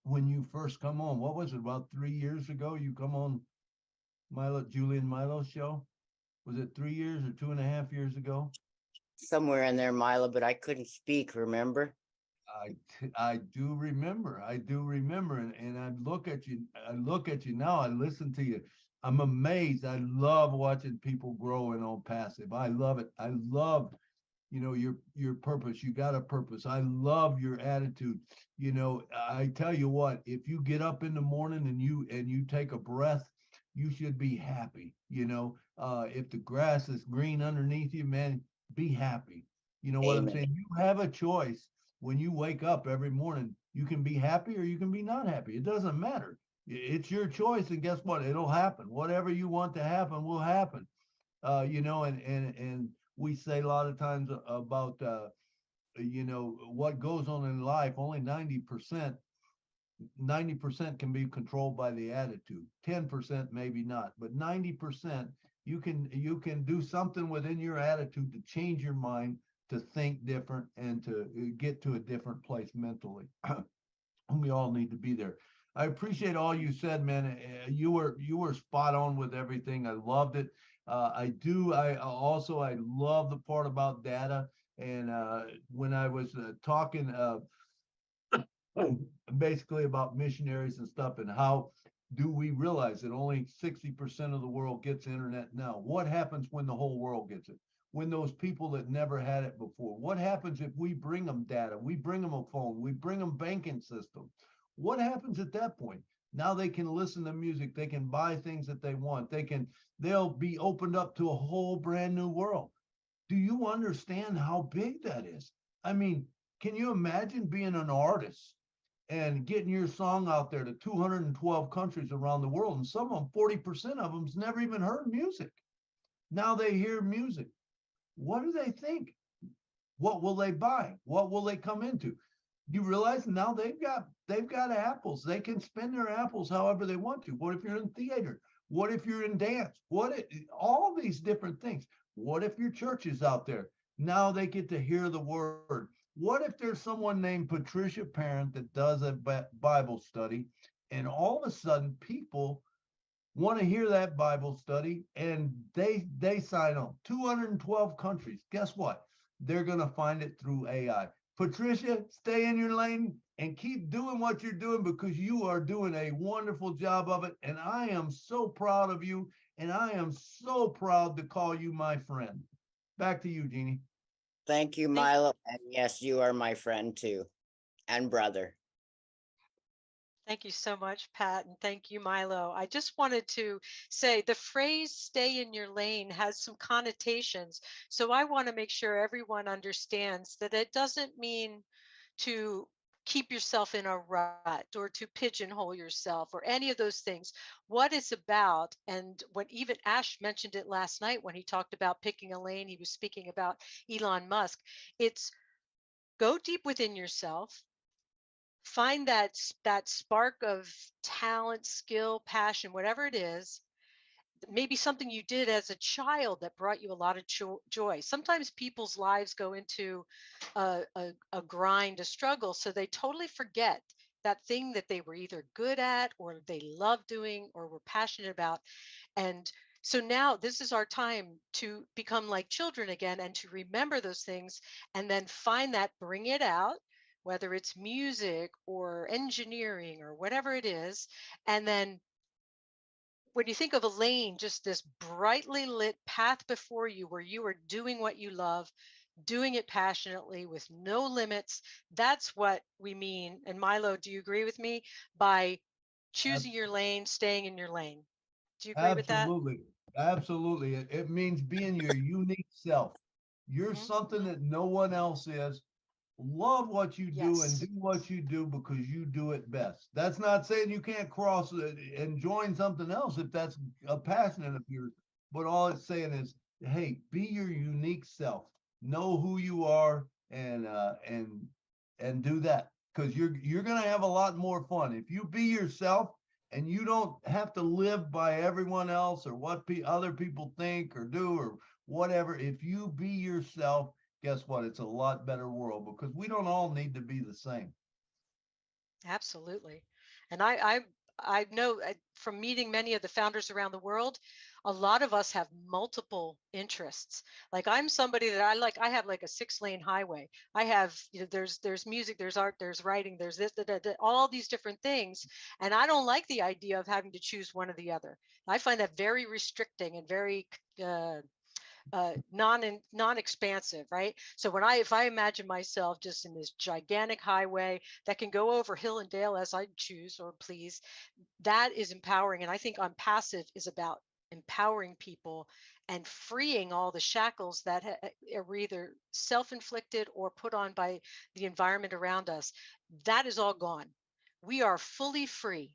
when you first come on, what was it, about 3 years ago? You come on Julian Milo's show? Was it 3 years or 2.5 years ago? Somewhere in there, Milo, but I couldn't speak, remember? I do remember. And I look at you now, I listen to you. I'm amazed. I love watching people grow in Onpassive. I love it. I love, your purpose. You got a purpose. I love your attitude. I tell you what, if you get up in the morning and you take a breath, you should be happy. If the grass is green underneath you, man, be happy. You know what I'm saying? You have a choice. When you wake up every morning, you can be happy or you can be not happy. It doesn't matter. It's your choice, and guess what? It'll happen. Whatever you want to happen will happen. And we say a lot of times about what goes on in life. Only 90% can be controlled by the attitude. 10% maybe not, but 90% you can do something within your attitude to change your mind, to think different, and to get to a different place mentally. We all need to be there. I appreciate all you said, man. You were spot on with everything. I loved it. I love the part about data. And when I was talking basically about missionaries and stuff, and how do we realize that only 60% of the world gets internet now? What happens when the whole world gets it? When those people that never had it before, what happens if we bring them data, we bring them a phone, we bring them banking system? What happens at that point? Now they can listen to music, they can buy things that they want, they'll be opened up to a whole brand new world. Do you understand how big that is? I mean, can you imagine being an artist and getting your song out there to 212 countries around the world, and some of them, 40% of them's never even heard music. Now they hear music. What do they think? What will they buy? What will they come into? You realize now they've got apples. They can spend their apples however they want to. What if you're in theater? What if you're in dance? All these different things. What if your church is out there? Now they get to hear the word. What if there's someone named Patricia Parent that does a Bible study, and all of a sudden people want to hear that Bible study and they sign on? 212 countries. Guess what? They're going to find it through AI. Patricia, stay in your lane and keep doing what you're doing, because you are doing a wonderful job of it. And I am so proud of you. And I am so proud to call you my friend. Back to you, Jeannie. Thank you, Milo. And yes, you are my friend too, and brother. Thank you so much, Pat, and thank you, Milo. I just wanted to say the phrase "stay in your lane" has some connotations. So I want to make sure everyone understands that it doesn't mean to keep yourself in a rut or to pigeonhole yourself or any of those things. What it's about, and when even Ash mentioned it last night when he talked about picking a lane, he was speaking about Elon Musk. It's go deep within yourself, find that spark of talent, skill, passion, whatever it is, maybe something you did as a child that brought you a lot of joy. Sometimes people's lives go into a grind, a struggle, so they totally forget that thing that they were either good at or they love doing or were passionate about. And so now this is our time to become like children again and to remember those things, and then find that, bring it out, whether it's music or engineering or whatever it is. And then when you think of a lane, just this brightly lit path before you where you are doing what you love, doing it passionately with no limits. That's what we mean. And Milo, do you agree with me? By choosing your lane, staying in your lane. Do you agree with that? Absolutely. Absolutely. It means being your unique self. You're Mhm. something that no one else is. Love what you do and Yes. do what you do because you do it best. That's not saying you can't cross it and join something else if that's a passion of yours. But all it's saying is, hey, be your unique self. Know who you are, and do that, because you're gonna have a lot more fun if you be yourself, and you don't have to live by everyone else or what other people think or do or whatever. If you be yourself, guess what? It's a lot better world, because we don't all need to be the same. Absolutely. And I know from meeting many of the founders around the world, a lot of us have multiple interests. Like I'm somebody that I have like a 6-lane highway. I have, there's music, there's art, there's writing, there's this, all these different things. And I don't like the idea of having to choose one or the other. I find that very restricting and very non-expansive, right? So if I imagine myself just in this gigantic highway that can go over hill and dale as I choose or please, that is empowering. And I think Onpassive is about empowering people and freeing all the shackles that are either self-inflicted or put on by the environment around us. That is all gone. We are fully free.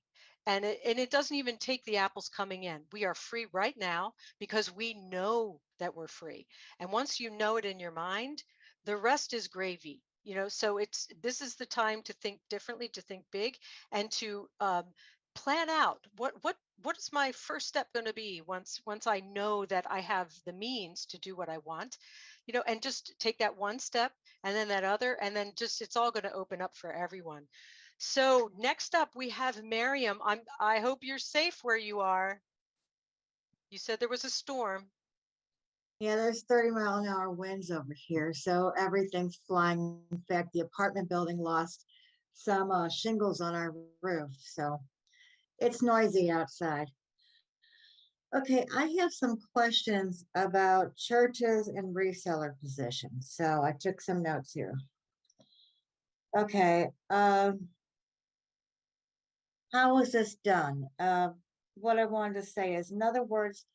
And it doesn't even take the apples coming in. We are free right now because we know that we're free. And once you know it in your mind, the rest is gravy. So this is the time to think differently, to think big, and to plan out what is my first step going to be once I know that I have the means to do what I want, and just take that one step and then that other, and then just it's all going to open up for everyone. So next up we have Miriam. I hope you're safe where you are. You said there was a storm. Yeah, there's 30-mile-an-hour winds over here, so everything's flying. In fact, the apartment building lost some shingles on our roof, so it's noisy outside. Okay, I have some questions about churches and reseller positions, so I took some notes here. Okay, how is this done? What I wanted to say is, in other words,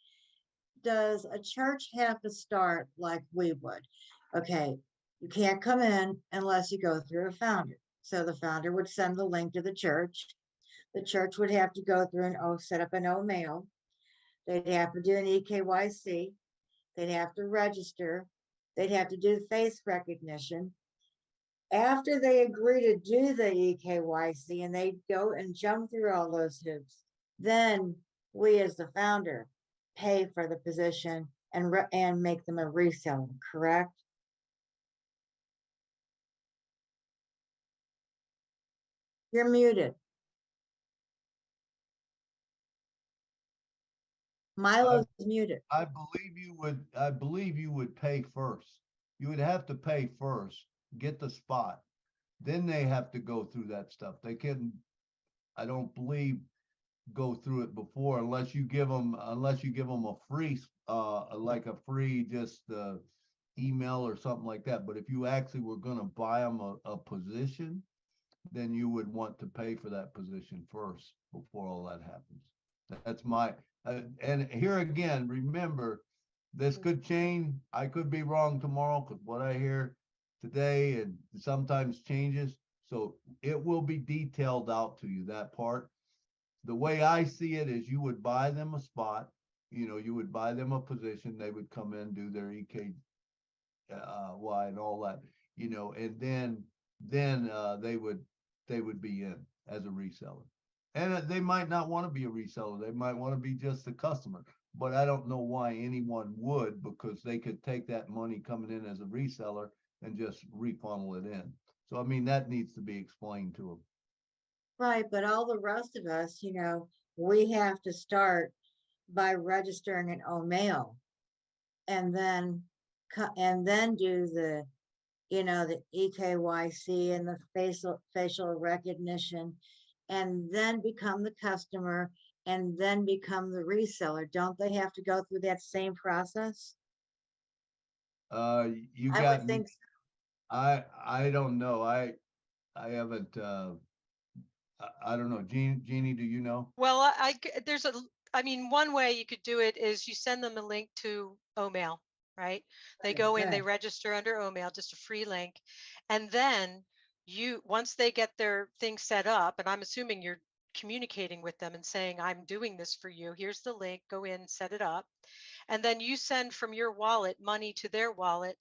does a church have to start like we would? Okay, you can't come in unless you go through a founder. So the founder would send the link to the church. The church would have to go through set up an mail. They'd have to do an EKYC. They'd have to register. They'd have to do face recognition. After they agree to do the EKYC and they go and jump through all those hoops, then we as the founder pay for the position and make them a reseller, correct? You're muted. Milo's muted. I believe you would pay first. You would have to pay first, get the spot. Then they have to go through that stuff. They can, I don't believe, go through it before unless you give them a free, like a free just email or something like that. But if you actually were going to buy them a position, then you would want to pay for that position first before all that happens. That's my, and here again, remember, this could change. I could be wrong tomorrow because what I hear today and sometimes changes. So it will be detailed out to you, that part. The way I see it is you would buy them a spot, you would buy them a position, they would come in, do their EK, Y and all that, and then they would be in as a reseller. And they might not want to be a reseller. They might want to be just a customer, but I don't know why anyone would, because they could take that money coming in as a reseller and just refunnel it in. So, I mean, that needs to be explained to them. Right, but all the rest of us, we have to start by registering an OMail and then do the, the EKYC and the facial recognition, and then become the customer and then become the reseller. Don't they have to go through that same process? You I got would me. think so. I don't know. I haven't, I don't know. Jeannie, do you know? Well, I mean, one way you could do it is you send them a link to OMail, right? They go in, they register under OMail, just a free link. And then once they get their thing set up, and I'm assuming you're communicating with them and saying, I'm doing this for you. Here's the link, go in, set it up. And then you send from your wallet money to their wallet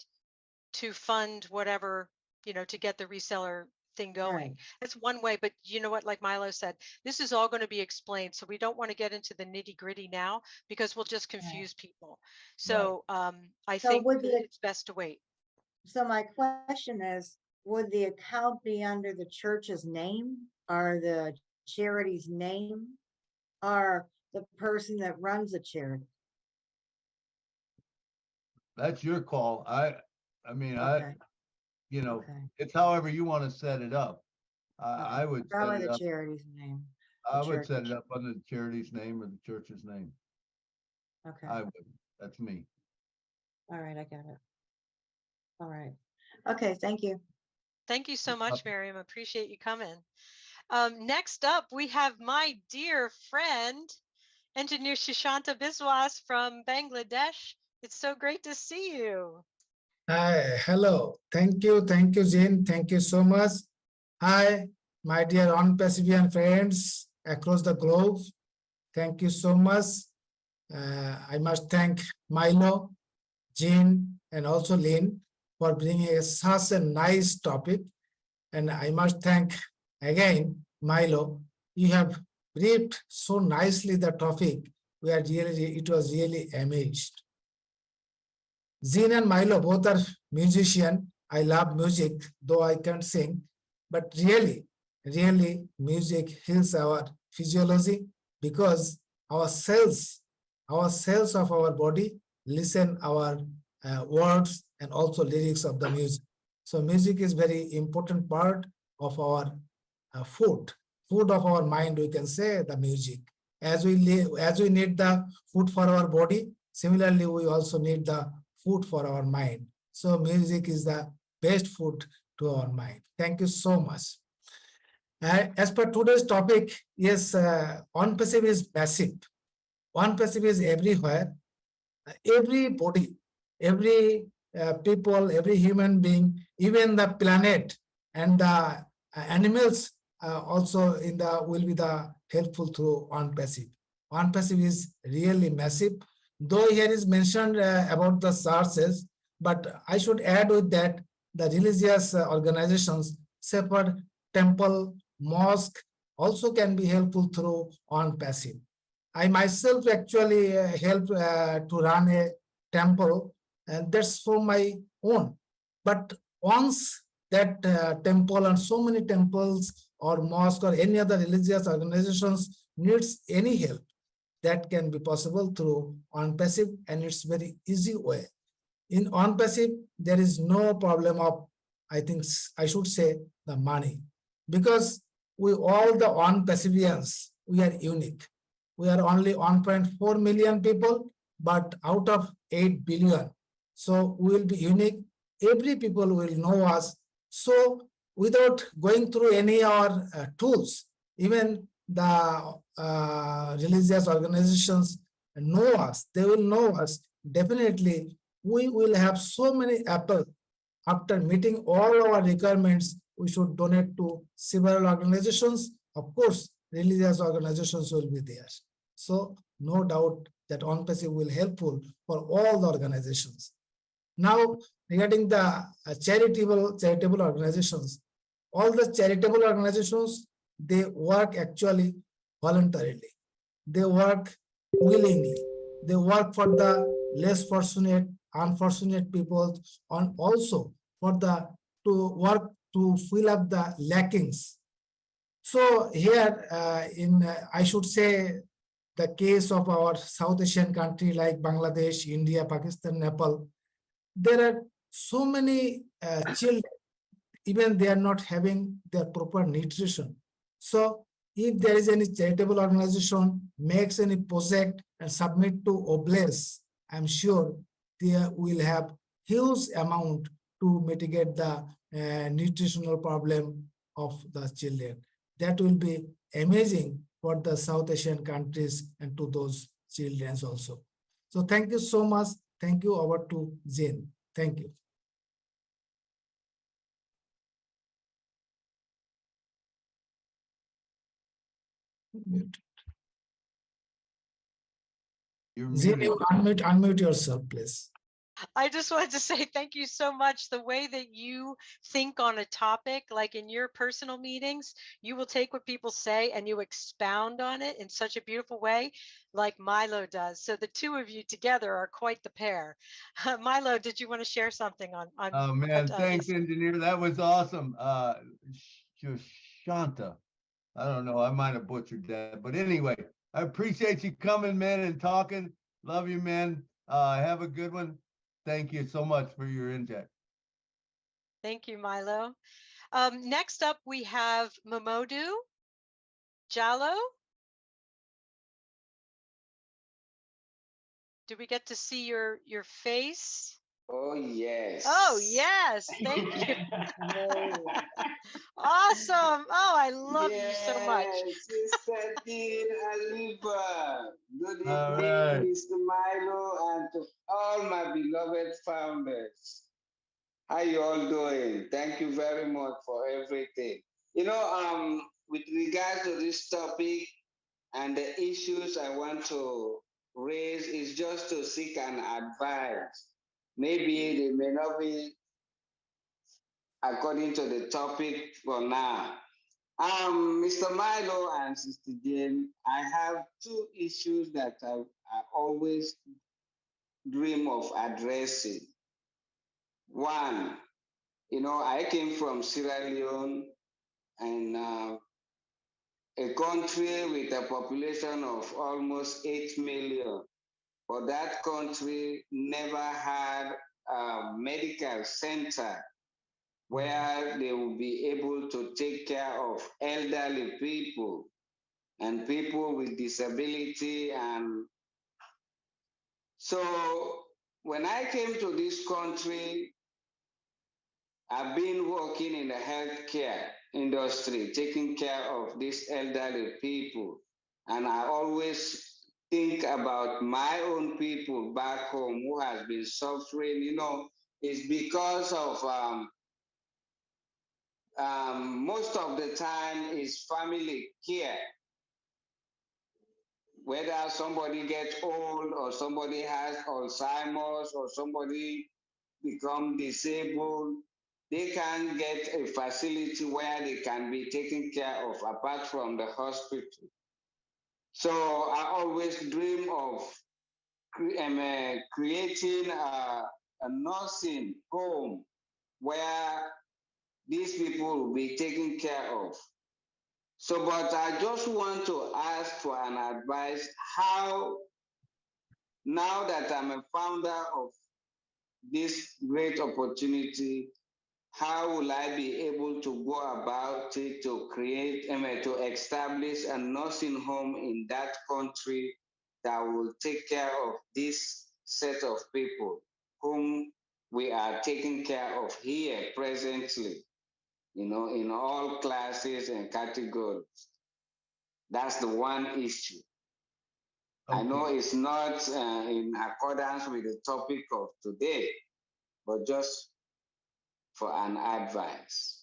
to fund whatever, to get the reseller thing going. Right. That's one way, but you know what, like Milo said, this is all going to be explained. So we don't want to get into the nitty gritty now because we'll just confuse people. So I think it's best to wait. So my question is, would the account be under the church's name or the charity's name or the person that runs the charity? That's your call. I mean, okay. It's however you want to set it up. I would probably the charity's name. I would set it up under the charity's name or the church's name. Okay. I would. That's me. All right, I got it. All right. Okay, thank you. Thank you so much, Miriam. Appreciate you coming. Next up, we have my dear friend, Engineer Shishanta Biswas from Bangladesh. It's so great to see you. Hi, hello. Thank you, Jane. Thank you so much. Hi, my dear Onpassive friends across the globe. Thank you so much. I must thank Milo, Jane, and also Lynn for bringing such a nice topic. And I must thank again Milo. You have briefed so nicely the topic. It was really amazed. Jean and Milo both are musicians. I love music, though I can't sing. But really, music heals our physiology because our cells of our body listen our words and also lyrics of the music. So music is very important part of our food of our mind. We can say the music. As we need the food for our body, similarly we also need the food for our mind. So music is the best food to our mind. Thank you so much. As per today's topic, yes, Onpassive is massive. Onpassive is everywhere. Everybody, every people, every human being, even the planet and the animals also will be the helpful through Onpassive. Onpassive is really massive. Though here is mentioned about the sources, but I should add with that the religious organizations, shepherd, temple, mosque also can be helpful through Onpassive. I myself actually help to run a temple, and that's for my own. But once that temple and so many temples or mosque or any other religious organizations needs any help, that can be possible through Onpassive, and it's very easy way. In Onpassive, there is no problem of, I think I should say, the money, because we all the Onpassivians, we are unique. We are only 1.4 million people, but out of 8 billion. So we will be unique. Every people will know us. So without going through any of our tools, even the religious organizations know us, they will know us. Definitely, we will have so many Apple. After meeting all our requirements, we should donate to several organizations. Of course, religious organizations will be there. So no doubt that Onpassive will helpful for all the organizations. Now, regarding the charitable organizations, all the charitable organizations, they work actually voluntarily. They work willingly. They work for the less fortunate, unfortunate people, and also for the to work to fill up the lackings. So here, I should say, the case of our South Asian country like Bangladesh, India, Pakistan, Nepal, there are so many children, even they are not having their proper nutrition. So if there is any charitable organization makes any project and submit to Oblast, I'm sure they will have huge amount to mitigate the nutritional problem of the children. That will be amazing for the South Asian countries and to those children also. So thank you so much. Thank you. Over to Jane. Thank you. Jane, you unmute yourself, please. I just wanted to say thank you so much. The way that you think on a topic, like in your personal meetings, you will take what people say and you expound on it in such a beautiful way, like Milo does. So the two of you together are quite the pair. Milo, did you want to share something on? Oh man, thanks, engineer. That was awesome. Shanta. I don't know. I might have butchered that, but anyway, I appreciate you coming, man, and talking. Love you, man. Have a good one. Thank you so much for your inject. Thank you, Milo. Next up, we have Momodu Jallo. Do we get to see your face? Oh, yes. Oh, yes. Thank you. Awesome. Oh, I love you so much. Sister Dean Aliva. Good evening, right. Mr. Milo, and to all my beloved founders. How you all doing? Thank you very much for everything. You know, with regards to this topic and the issues I want to raise is just to seek an advice. Maybe they may not be according to the topic for now. Mr. Milo and Sister Jane, I have two issues that I always dream of addressing. One, you know, I came from Sierra Leone, and a country with a population of almost 8 million. But that country never had a medical center where they will be able to take care of elderly people and people with disability. And so when I came to this country, I've been working in the healthcare industry, taking care of these elderly people. And I always think about my own people back home who has been suffering. You know, it's because of most of the time is family care. Whether somebody gets old or somebody has Alzheimer's or somebody become disabled, they can get a facility where they can be taken care of apart from the hospital. So I always dream of creating a nursing home where these people will be taken care of. So, but I just want to ask for an advice how, now that I'm a founder of this great opportunity, how will I be able to go about it to create, to establish a nursing home in that country that will take care of this set of people whom we are taking care of here presently, in all classes and categories. That's the one issue. I know it's not in accordance with the topic of today, but just for an advice.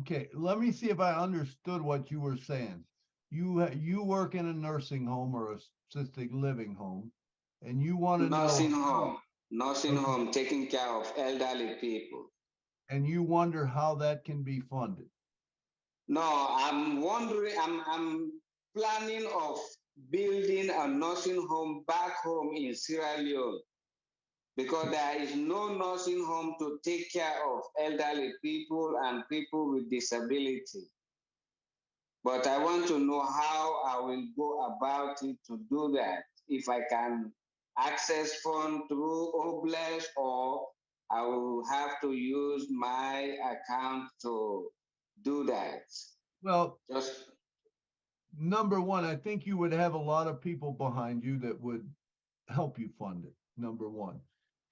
Okay, let me see if I understood what you were saying. You work in a nursing home or assisted living home, and you want to Nursing know home, taking care of elderly people. And you wonder how that can be funded. No, I'm wondering, I'm planning of building a nursing home back home in Sierra Leone, because there is no nursing home to take care of elderly people and people with disability. But I want to know how I will go about it to do that. If I can access funds through Oblast, or I will have to use my account to do that. Well, just number one, I think you would have a lot of people behind you that would help you fund it. Number one.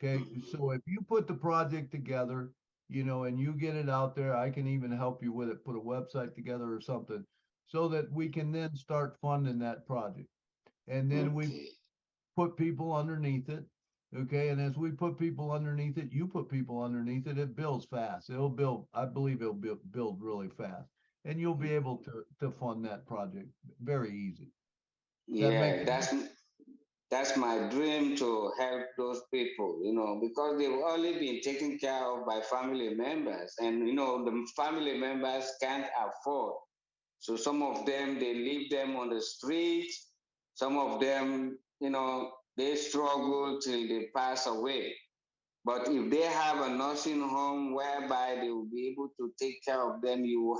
Okay. So if you put the project together, and you get it out there, I can even help you with it, put a website together or something, so that we can then start funding that project. And then we put people underneath it. Okay. And as we put people underneath it, you put people underneath it, it builds fast. It'll build, I believe it'll build really fast. And you'll be able to fund that project very easy. Yeah, that's my dream, to help those people, because they've only been taken care of by family members, and the family members can't afford. So some of them, they leave them on the street. Some of them, they struggle till they pass away. But if they have a nursing home whereby they will be able to take care of them, you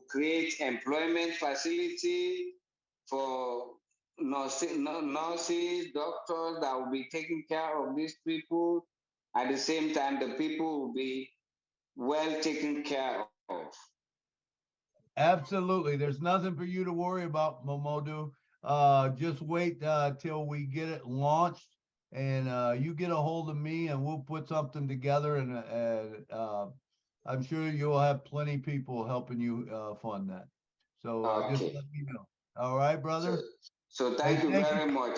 create employment facility for nurses, doctors that will be taking care of these people. At the same time, the people will be well taken care of. Absolutely. There's nothing for you to worry about, Momodu. Just wait till we get it launched, and you get a hold of me, and we'll put something together, and I'm sure you'll have plenty of people helping you fund that. So just let me know. All right, brother? So thank you very much.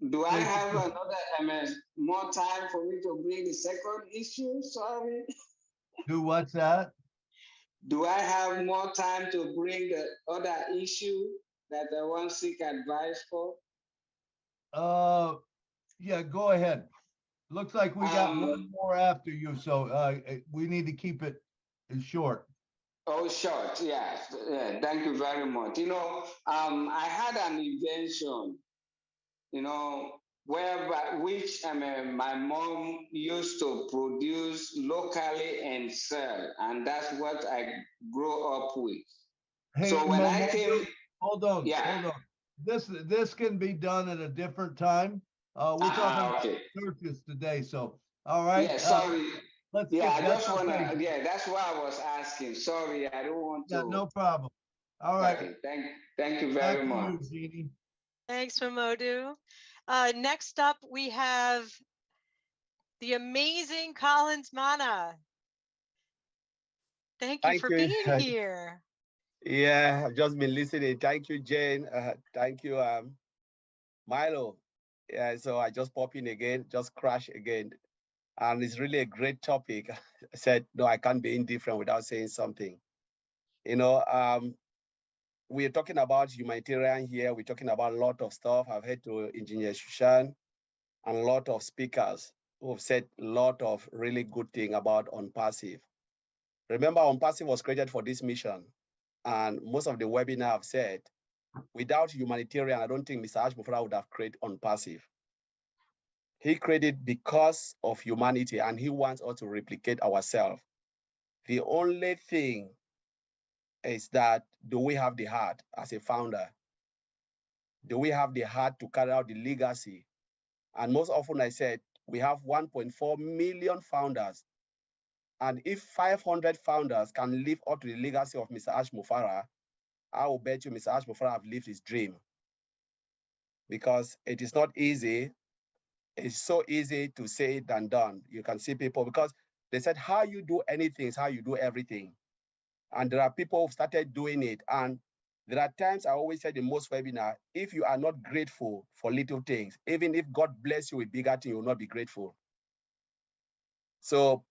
Do I have another more time for me to bring the second issue? Sorry. Do what's that? Do I have more time to bring the other issue that I want to seek advice for? Yeah, go ahead. Looks like we got one more after you, so we need to keep it short. Oh, short, yeah. Thank you very much. I had an invention, which my mom used to produce locally and sell, and that's what I grew up with. Hey, so when I came, hold on. This can be done at a different time. We're talking about churches today, so all right. Yeah, sorry. Let's I that's just wanna. okay. Yeah, that's why I was asking. Sorry, I don't want to. Yeah, no problem. All right. Okay, thank you very much. You, Jeannie. Thanks, Momodu. Next up, we have the amazing Collins Mana. Thank you for being here. Yeah, I've just been listening. Thank you, Jane. Thank you, Milo. Yeah, so I just pop in again, just crash again. And it's really a great topic. I said, no, I can't be indifferent without saying something. We're talking about humanitarian here. We're talking about a lot of stuff. I've heard to Engineer Shushan and a lot of speakers who have said a lot of really good things about Onpassive. Remember, Onpassive was created for this mission. And most of the webinar I've said, without humanitarian, I don't think Mr. Ashmufra would have created Onpassive. He created because of humanity, and he wants us to replicate ourselves. The only thing is that, do we have the heart as a founder? Do we have the heart to carry out the legacy? And most often I said, we have 1.4 million founders. And if 500 founders can live up to the legacy of Mr. Ash Mufara, I will bet you Mr. Ash Mufara have lived his dream. Because it is not easy. It's so easy to say than done. You can see people, because they said how you do anything is how you do everything. And there are people who started doing it. And there are times, I always said in most webinar, if you are not grateful for little things, even if God bless you with bigger things, you will not be grateful. So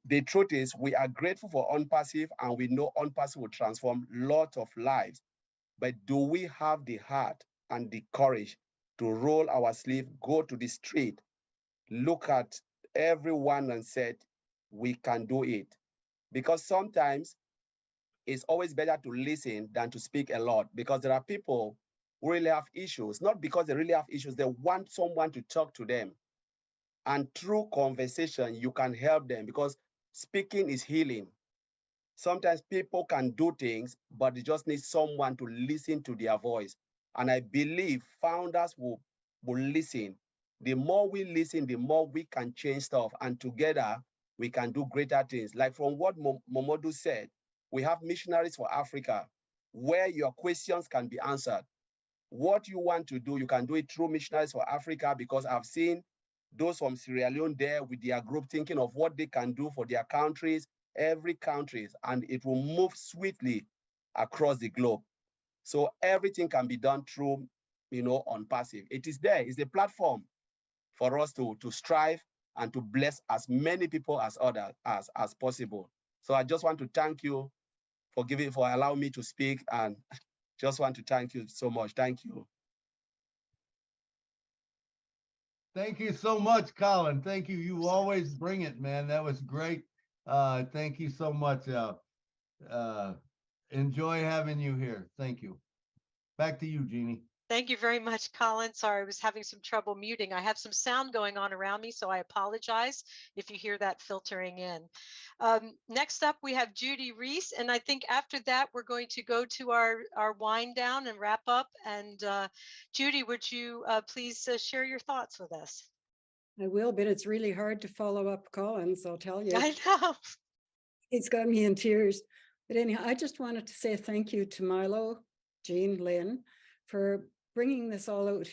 the truth is, we are grateful for Onpassive, and we know Onpassive will transform lots of lives. But do we have the heart and the courage to roll our sleeve, go to the street, look at everyone and said, we can do it? Because sometimes it's always better to listen than to speak a lot, because there are people who really have issues, not because they really have issues, they want someone to talk to them. And through conversation, you can help them, because speaking is healing. Sometimes people can do things, but they just need someone to listen to their voice. And I believe founders will listen. The more we listen, the more we can change stuff. And together, we can do greater things. Like from what Momodu said, we have missionaries for Africa, where your questions can be answered. What you want to do, you can do it through missionaries for Africa, because I've seen those from Sierra Leone there with their group thinking of what they can do for their countries, every country, and it will move swiftly across the globe. So everything can be done through, Onpassive. It is there, it's a platform for us to strive and to bless as many people as possible. So I just want to thank you for allowing me to speak, and just want to thank you so much. Thank you. Thank you so much, Colin. Thank you. You always bring it, man. That was great. Thank you so much. Enjoy having you here. Thank you. Back to you, Jeannie. Thank you very much, Colin. Sorry, I was having some trouble muting. I have some sound going on around me, so I apologize if you hear that filtering in. Next up, we have Judy Reese, and I think after that, we're going to go to our wind down and wrap up. And Judy, would you please share your thoughts with us? I will, but it's really hard to follow up Collins, I'll tell you. I know. He's got me in tears. But anyhow, I just wanted to say thank you to Milo, Jean, Lynn, for bringing this all out.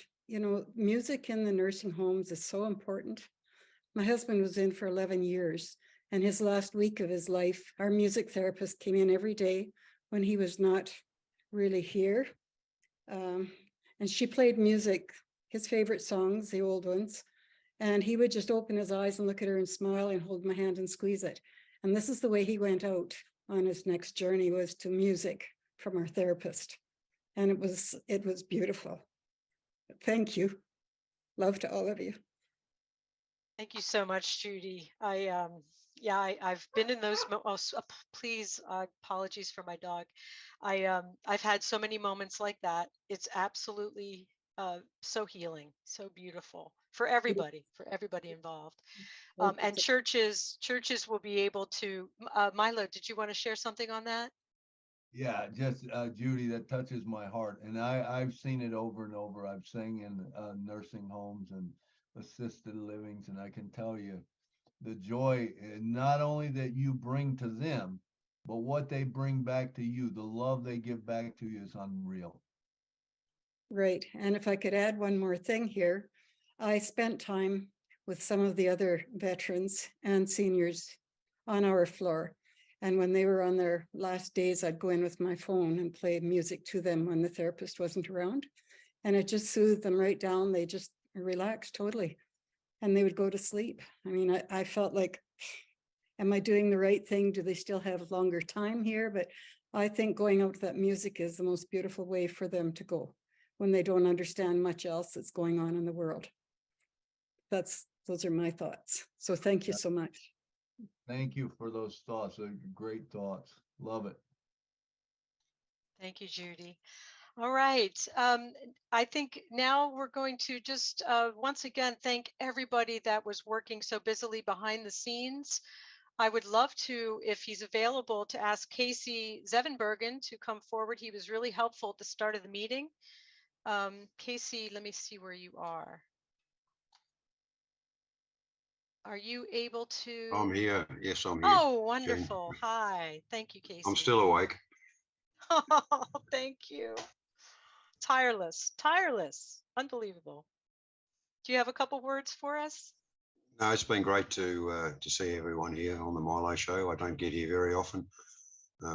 Music in the nursing homes is so important. My husband was in for 11 years, and his last week of his life, our music therapist came in every day when he was not really here. And she played music, his favorite songs, the old ones. And he would just open his eyes and look at her and smile and hold my hand and squeeze it. And this is the way he went out on his next journey, was to music from our therapist. And it was beautiful. Thank you. Love to all of you. Thank you so much, Judy. I've been in those. Please, apologies for my dog. I've had so many moments like that. It's absolutely so healing, so beautiful for everybody involved. And churches will be able to. Milo, did you want to share something on that? Yeah, just Judy, that touches my heart, and I've seen it over and over. I've sang in nursing homes and assisted livings, and I can tell you the joy, not only that you bring to them, but what they bring back to you, the love they give back to you is unreal. Right, and if I could add one more thing here, I spent time with some of the other veterans and seniors on our floor. And when they were on their last days, I'd go in with my phone and play music to them when the therapist wasn't around. And it just soothed them right down. They just relaxed totally. And they would go to sleep. I mean, I felt like, am I doing the right thing? Do they still have longer time here? But I think going out with that music is the most beautiful way for them to go when they don't understand much else that's going on in the world. Those are my thoughts. So thank you so much. Thank you for those thoughts. They're great thoughts. Love it. Thank you, Judy. All right. I think now we're going to just once again thank everybody that was working so busily behind the scenes. I would love to, if he's available, to ask Casey Zevenbergen to come forward. He was really helpful at the start of the meeting. Casey, let me see where you are. Are you able to? I'm here. Yes, I'm here. Oh, wonderful. Jane. Hi. Thank you, Casey. I'm still awake. Oh, thank you. Tireless, unbelievable. Do you have a couple words for us? No, it's been great to see everyone here on the Milo show. I don't get here very often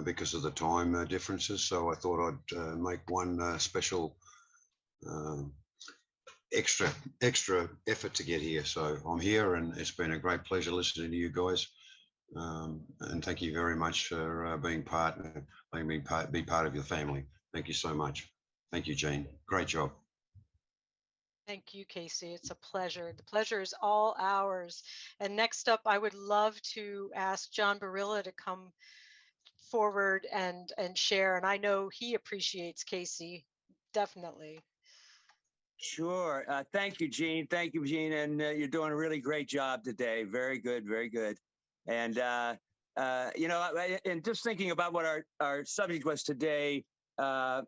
because of the time differences. So I thought I'd make one special extra effort to get here. So I'm here, and it's been a great pleasure listening to you guys. And thank you very much for being part of your family. Thank you so much. Thank you, Jean. Great job. Thank you, Casey. It's a pleasure. The pleasure is all ours. And next up, I would love to ask John Barilla to come forward and share. And I know he appreciates Casey, definitely. Sure. Thank you, Jean. Thank you, Jean. And you're doing a really great job today. Very good. Very good. And, you know, and just thinking about what our subject was today, I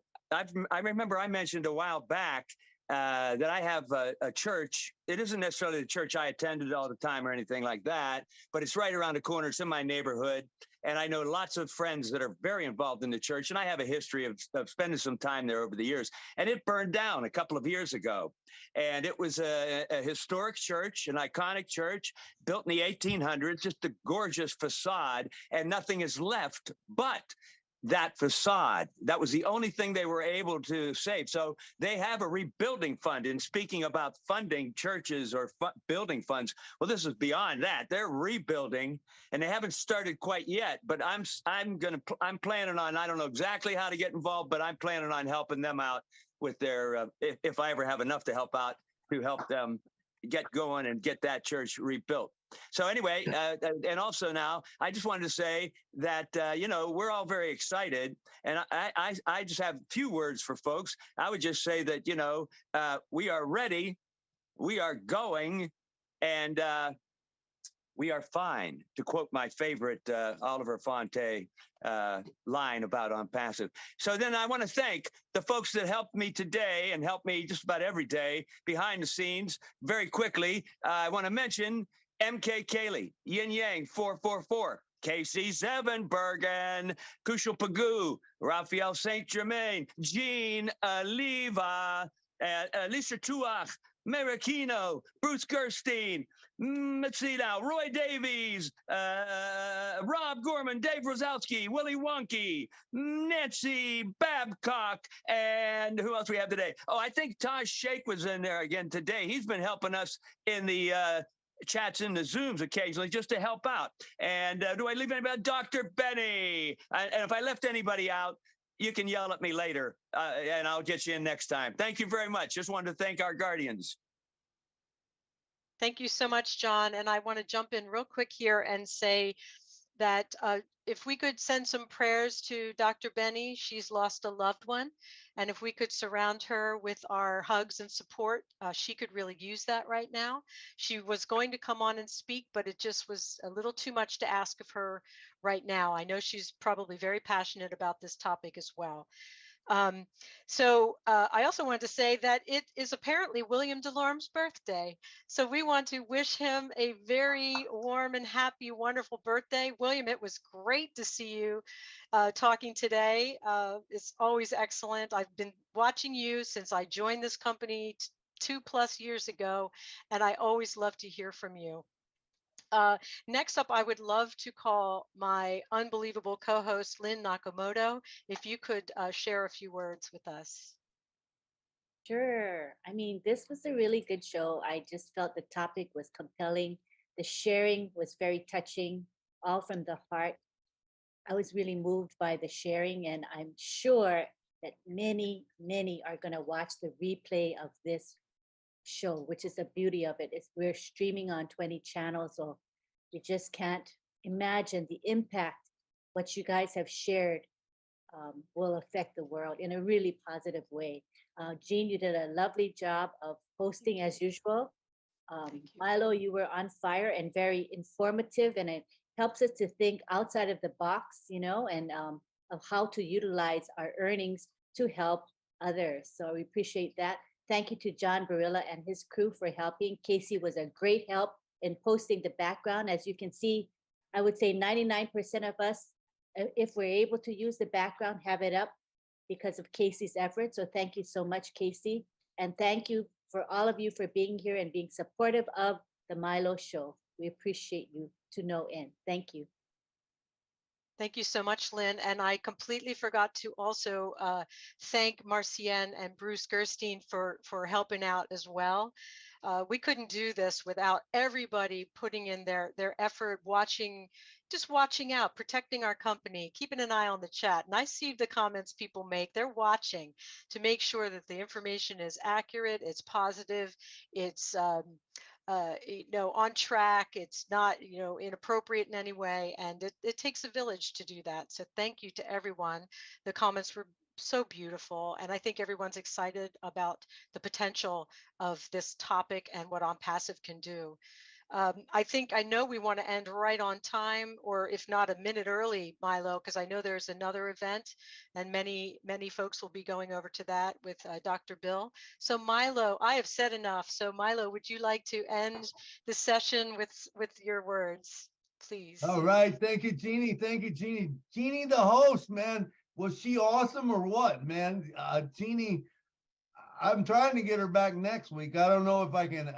remember I mentioned a while back that I have a church. It isn't necessarily the church I attended all the time or anything like that, but it's right around the corner. It's in my neighborhood. And I know lots of friends that are very involved in the church. And I have a history of spending some time there over the years. And it burned down a couple of years ago. And it was a historic church, an iconic church built in the 1800s, just a gorgeous facade, and nothing is left but that facade. That was the only thing they were able to save. So they have a rebuilding fund. And speaking about funding churches or building funds, well, this is beyond that. They're rebuilding, and they haven't started quite yet. But I'm planning on, I don't know exactly how to get involved, but I'm planning on helping them out with their, if I ever have enough to help out, to help them get going and get that church rebuilt. So anyway, and also now, I just wanted to say that, you know, we're all very excited. And I just have a few words for folks. I would just say that, you know, we are ready, we are going, and we are fine, to quote my favorite Oliver Fonte line about Onpassive. So then I want to thank the folks that helped me today and help me just about every day behind the scenes. Very quickly, I want to mention MK Cayley, Yin Yang 444, Casey Zevenbergen, Kushal Pagoo, Raphael St. Germain, Jean Oliva, Lisa Tuach, Marikino, Bruce Gerstein, let's see now, Roy Davies, Rob Gorman, Dave Rosowski, Willie Wonky, Nancy Babcock, and who else we have today? Oh, I think Taj Sheikh was in there again today. He's been helping us in the chats in the Zooms occasionally just to help out. And do I leave anybody? Dr. Benny. And if I left anybody out, you can yell at me later and I'll get you in next time. Thank you very much. Just wanted to thank our guardians. Thank you so much, John. And I want to jump in real quick here and say that if we could send some prayers to Dr. Benny, she's lost a loved one. And if we could surround her with our hugs and support, she could really use that right now. She was going to come on and speak, but it just was a little too much to ask of her right now. I know she's probably very passionate about this topic as well. So I also wanted to say that it is apparently William Delorme's birthday. So we want to wish him a very warm and happy, wonderful birthday. William, it was great to see you talking today. It's always excellent. I've been watching you since I joined this company 2+ years ago, and I always love to hear from you. Next up, I would love to call my unbelievable co-host, Lynn Nakamoto, if you could share a few words with us. Sure. I mean, this was a really good show. I just felt the topic was compelling. The sharing was very touching, all from the heart. I was really moved by the sharing, and I'm sure that many, many are going to watch the replay of this show, which is the beauty of it. Is we're streaming on 20 channels, so you just can't imagine the impact what you guys have shared will affect the world in a really positive way. Jean, you did a lovely job of hosting as usual. Milo, you were on fire and very informative, and helps us to think outside of the box, and of how to utilize our earnings to help others. So we appreciate that. Thank you to John Barilla and his crew for helping. Casey was a great help in posting the background. As you can see, I would say 99% of us, if we're able to use the background, have it up because of Casey's efforts. So thank you so much, Casey. And thank you for all of you for being here and being supportive of the Milo Show. We appreciate you to no end. Thank you. Thank you so much, Lynn. And I completely forgot to also thank Marcienne and Bruce Gerstein for helping out as well. We couldn't do this without everybody putting in their effort, just watching out, protecting our company, keeping an eye on the chat. And I see the comments people make. They're watching to make sure that the information is accurate, it's positive, it's on track, it's not inappropriate in any way, and it takes a village to do that. So thank you to everyone. The comments were so beautiful, and I think everyone's excited about the potential of this topic and what Onpassive can do. I know we want to end right on time, or if not a minute early, Milo, because I know there's another event and many folks will be going over to that with Dr. Bill. So Milo, I have said enough. So Milo, would you like to end the session with your words, please? All right. Thank you, Jeannie. Thank you, Jeannie. Jeannie, the host, man. Was she awesome or what, man? Jeannie, I'm trying to get her back next week. I don't know if I can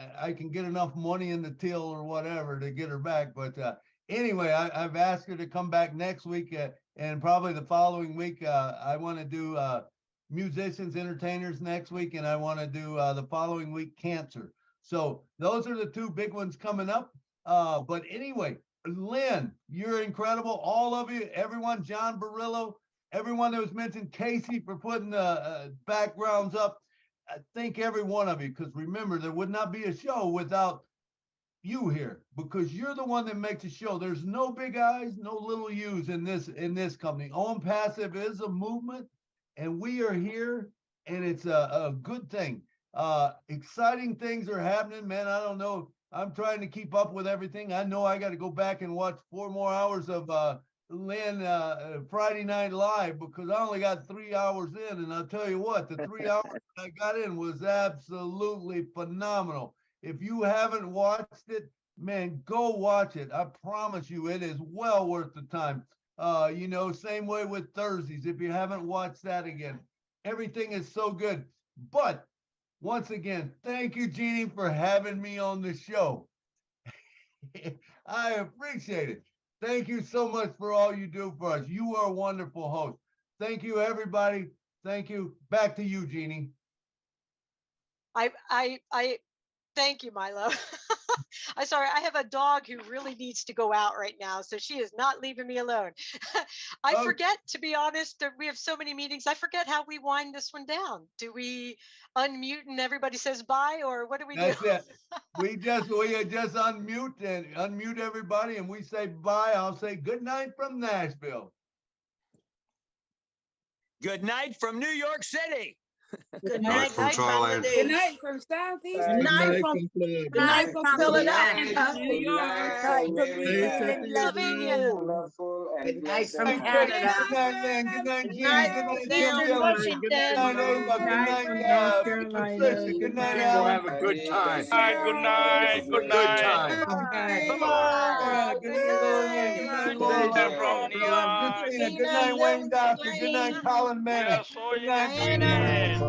get enough money in the till or whatever to get her back. But anyway, I've asked her to come back next week and probably the following week. I want to do musicians, entertainers next week, and I want to do the following week cancer. So those are the two big ones coming up. But anyway, Lynn, you're incredible. All of you, everyone, John Barillo, everyone that was mentioned, Casey for putting the backgrounds up. Thank every one of you, because remember, there would not be a show without you here, because you're the one that makes a show. There's no big I's, no little U's in this company. Onpassive is a movement, and we are here, and it's a good thing. Exciting things are happening, man. I don't know. I'm trying to keep up with everything. I know I got to go back and watch 4 more hours of Lynn Friday Night Live, because I only got 3 hours in, and I'll tell you what, the 3 hours I got in was absolutely phenomenal. If you haven't watched it, man, go watch it. I promise you, it is well worth the time. Same way with Thursdays. If you haven't watched that again, everything is so good. But once again, thank you, Jeannie, for having me on the show. I appreciate it. Thank you so much for all you do for us. You are a wonderful host. Thank you, everybody. Thank you. Back to you, Jeannie. I thank you, Milo. I'm sorry, I have a dog who really needs to go out right now, so she is not leaving me alone. I forget, to be honest, that we have so many meetings. I forget how we wind this one down. Do we unmute and everybody says bye, or what do we do? That's it. We just unmute everybody, and we say bye. I'll say good night from Nashville. Good night from New York City. Good night from Thailand. Good night from Southeast. Good night from Good night from Philadelphia. New York. Pennsylvania. Good night from Good Canada. night, Good night, Jeannie. Good night, Eastern Washington. Good night, Ava. Good night, Patricia. Good night, We'll Alan. have a good time. Good night. Good night. Bye-bye. Good night, Lorraine. Good night, Laura. Good night, Christina. Good night, Wayne Doctor. Good night, Colin Manning. Good night, Yes, Jeannie.